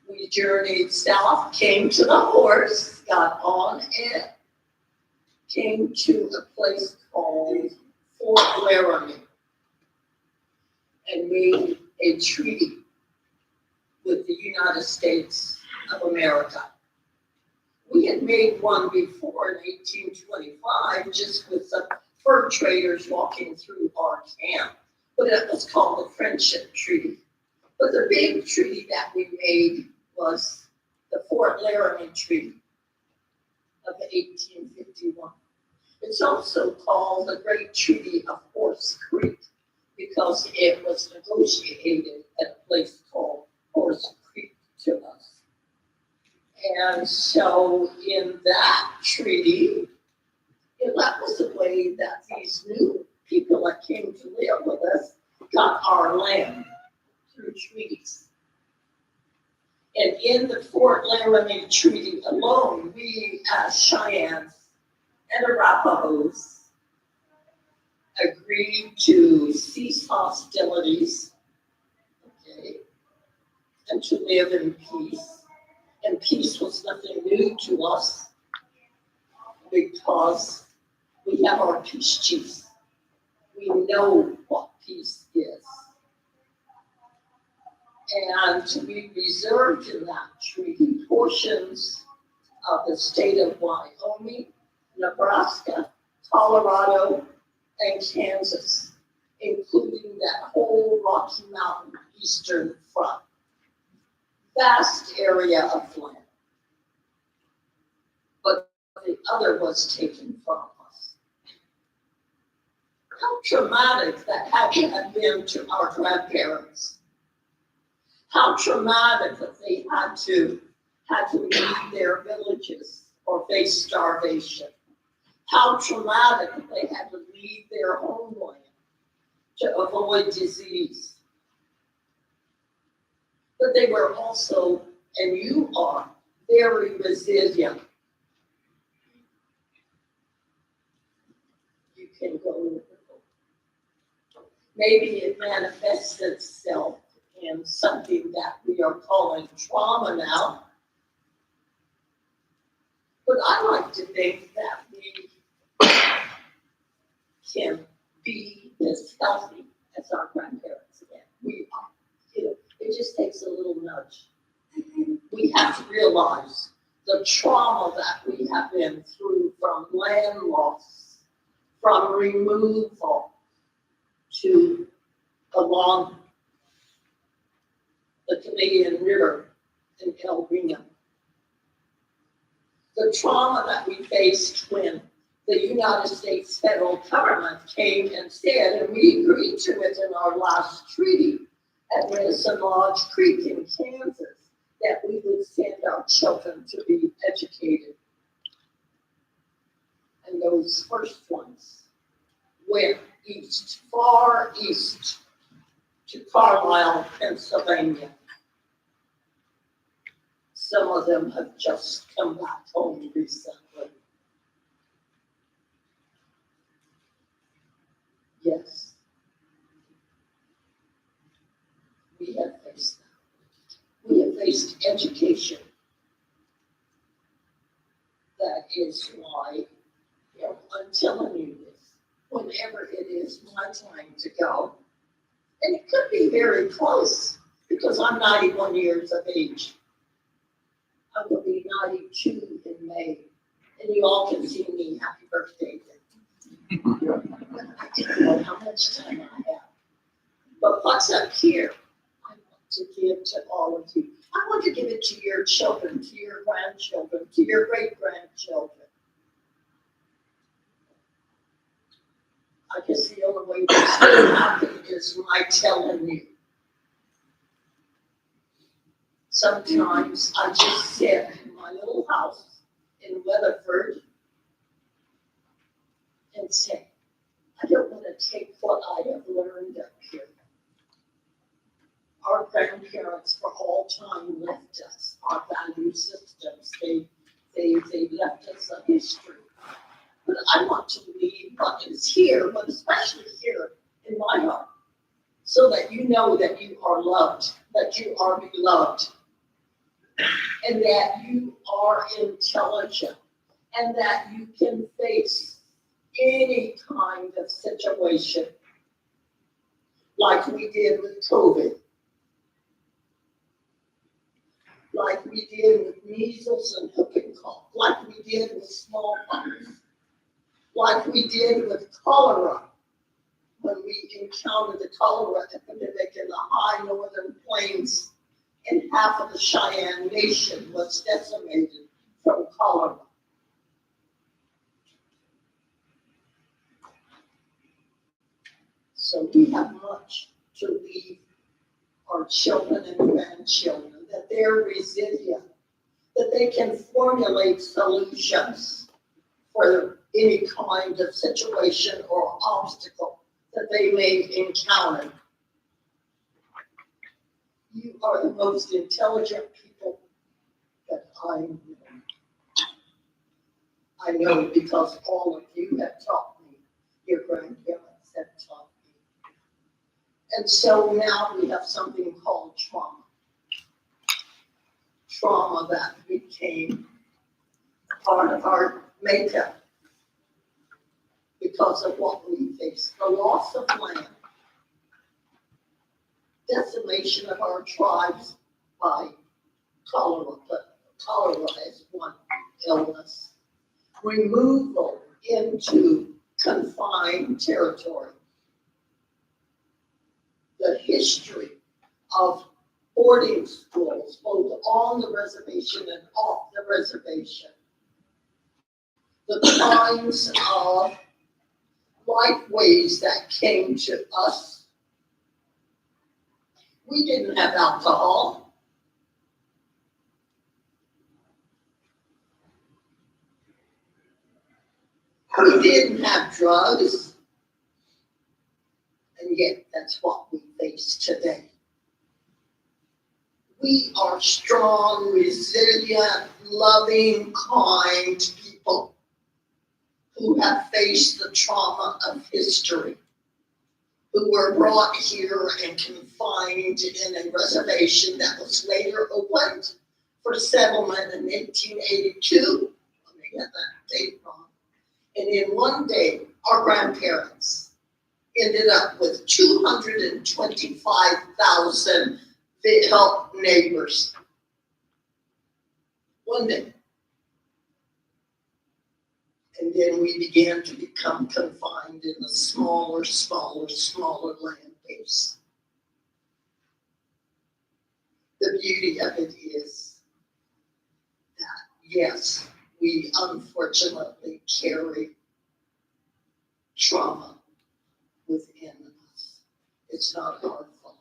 G: We journeyed south, came to the horse, got on it, came to a place called Fort Laramie, and made a treaty with the United States of America. We had made one before in 1825, just with some fur traders walking through our camp, but it was called the Friendship Treaty. But the big treaty that we made was the Fort Laramie Treaty of 1851. It's also called the Great Treaty of Horse Creek because it was negotiated at a place called Horse Creek to us. And so in that treaty, that was the way that these new people that came to live with us got our land through treaties. And in the Fort Laramie Treaty alone, we as Cheyennes and Arapahoes agreed to cease hostilities, okay, and to live in peace. And peace was nothing new to us because we have our peace chiefs. We know what peace is. And we reserved in that treaty portions of the state of Wyoming, Nebraska, Colorado, and Kansas, including that whole Rocky Mountain eastern front. Vast area of land. But the other was taken from us. How traumatic that had been to our grandparents. How traumatic that they had to leave their villages or face starvation. How traumatic that they had to leave their homeland to avoid disease. But they were also, and you are, very resilient. You can go, maybe it manifests itself in something that we are calling trauma now. But I like to think that we can be as healthy as our grandparents again. We are. It just takes a little nudge. We have to realize the trauma that we have been through from land loss, from removal to along the Canadian River in El Reno. The trauma that we faced when the United States federal government came and said, and we agreed to it in our last treaty at Medicine Lodge Creek in Kansas, that we would send our children to be educated. And those first ones went east, far east, to Carlisle, Pennsylvania. Some of them have just come back home recently. Yes. We have faced that. We have faced education. That is why, I'm telling you this, whenever it is my time to go, and it could be very close, because I'm 91 years of age. I'm going to be 92 in May, and you all can see me. Happy birthday. I don't know how much time I have. But what's up here, I want to give to all of you. I want to give it to your children, to your grandchildren, to your great-grandchildren. I guess the only way this can happen is my telling you. Sometimes I just sit in my little house in Weatherford and say, I don't want to take what I have learned up here our grandparents for all time left us, our value systems, they left us a history. But I want to leave what is here, but especially here in my heart, so that you know that you are loved, that you are beloved, and that you are intelligent, and that you can face any kind of situation like we did with COVID, like we did with measles and whooping cough, like we did with smallpox, like we did with cholera, when we encountered the cholera epidemic in the high northern plains, and half of the Cheyenne Nation was decimated from cholera. So we have much to leave our children and grandchildren, that they're resilient, that they can formulate solutions for any kind of situation or obstacle that they may encounter. You are the most intelligent people that I know. I know because all of you have taught me, your grandparents have taught me. And so now we have something called trauma. Trauma that became part of our makeup because of what we faced. The loss of land, decimation of our tribes by cholera, but cholera is one illness. Removal into confined territory. The history of boarding schools, both on the reservation and off the reservation. The kinds of lifeways that came to us. We didn't have alcohol. We didn't have drugs. And yet that's what we face today. We are strong, resilient, loving, kind people who have faced the trauma of history, who were brought here and confined in a reservation that was later opened for settlement in 1882. Let me get that date wrong. And in one day, our grandparents ended up with 225,000 help neighbors. One day. And then we began to become confined in a smaller land base. The beauty of it is that, yes, we unfortunately carry trauma within us. It's not our fault.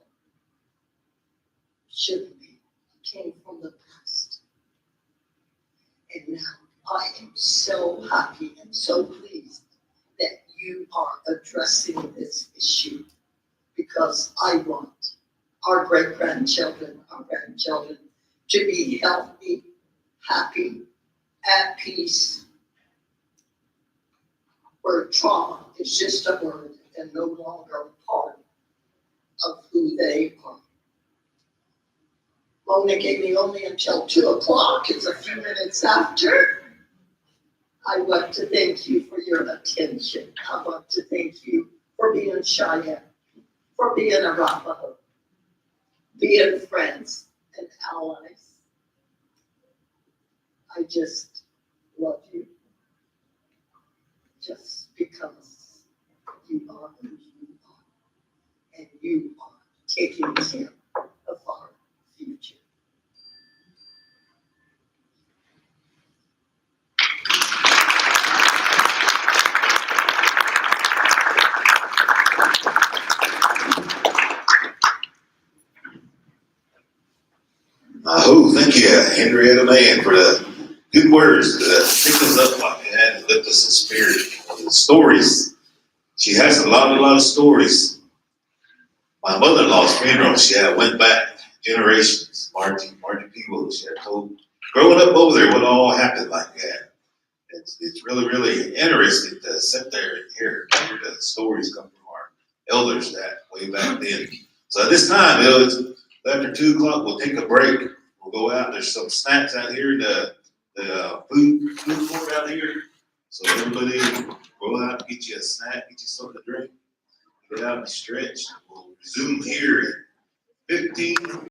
G: Shouldn't be. It came from the past. And now I am so happy and so pleased that you are addressing this issue, because I want our great-grandchildren, our grandchildren, to be healthy, happy, at peace, where trauma is just a word and no longer a part of who they are. Mona gave me only until 2:00. It's a few minutes after. I want to thank you for your attention. I want to thank you for being Cheyenne, for being Arapaho, being friends and allies. I just love you, just because you are who you are, and you are taking care of our future.
A: Oh, thank you, Henrietta Mann, for the good words that picked us up like that and lift us in spirit. The stories. She has a lot of stories. my mother-in-law's funeral, went back generations. Margie Peebles, told, growing up over there, what all happened like that. It's really, really interesting to sit there and hear the stories come from our elders that way back then. So at this time, it's after 2 o'clock, we'll take a break. We'll go out. There's some snacks out here in the food court out here. So everybody go out and get you a snack, get you something to drink, get out and stretch. We'll resume here in 15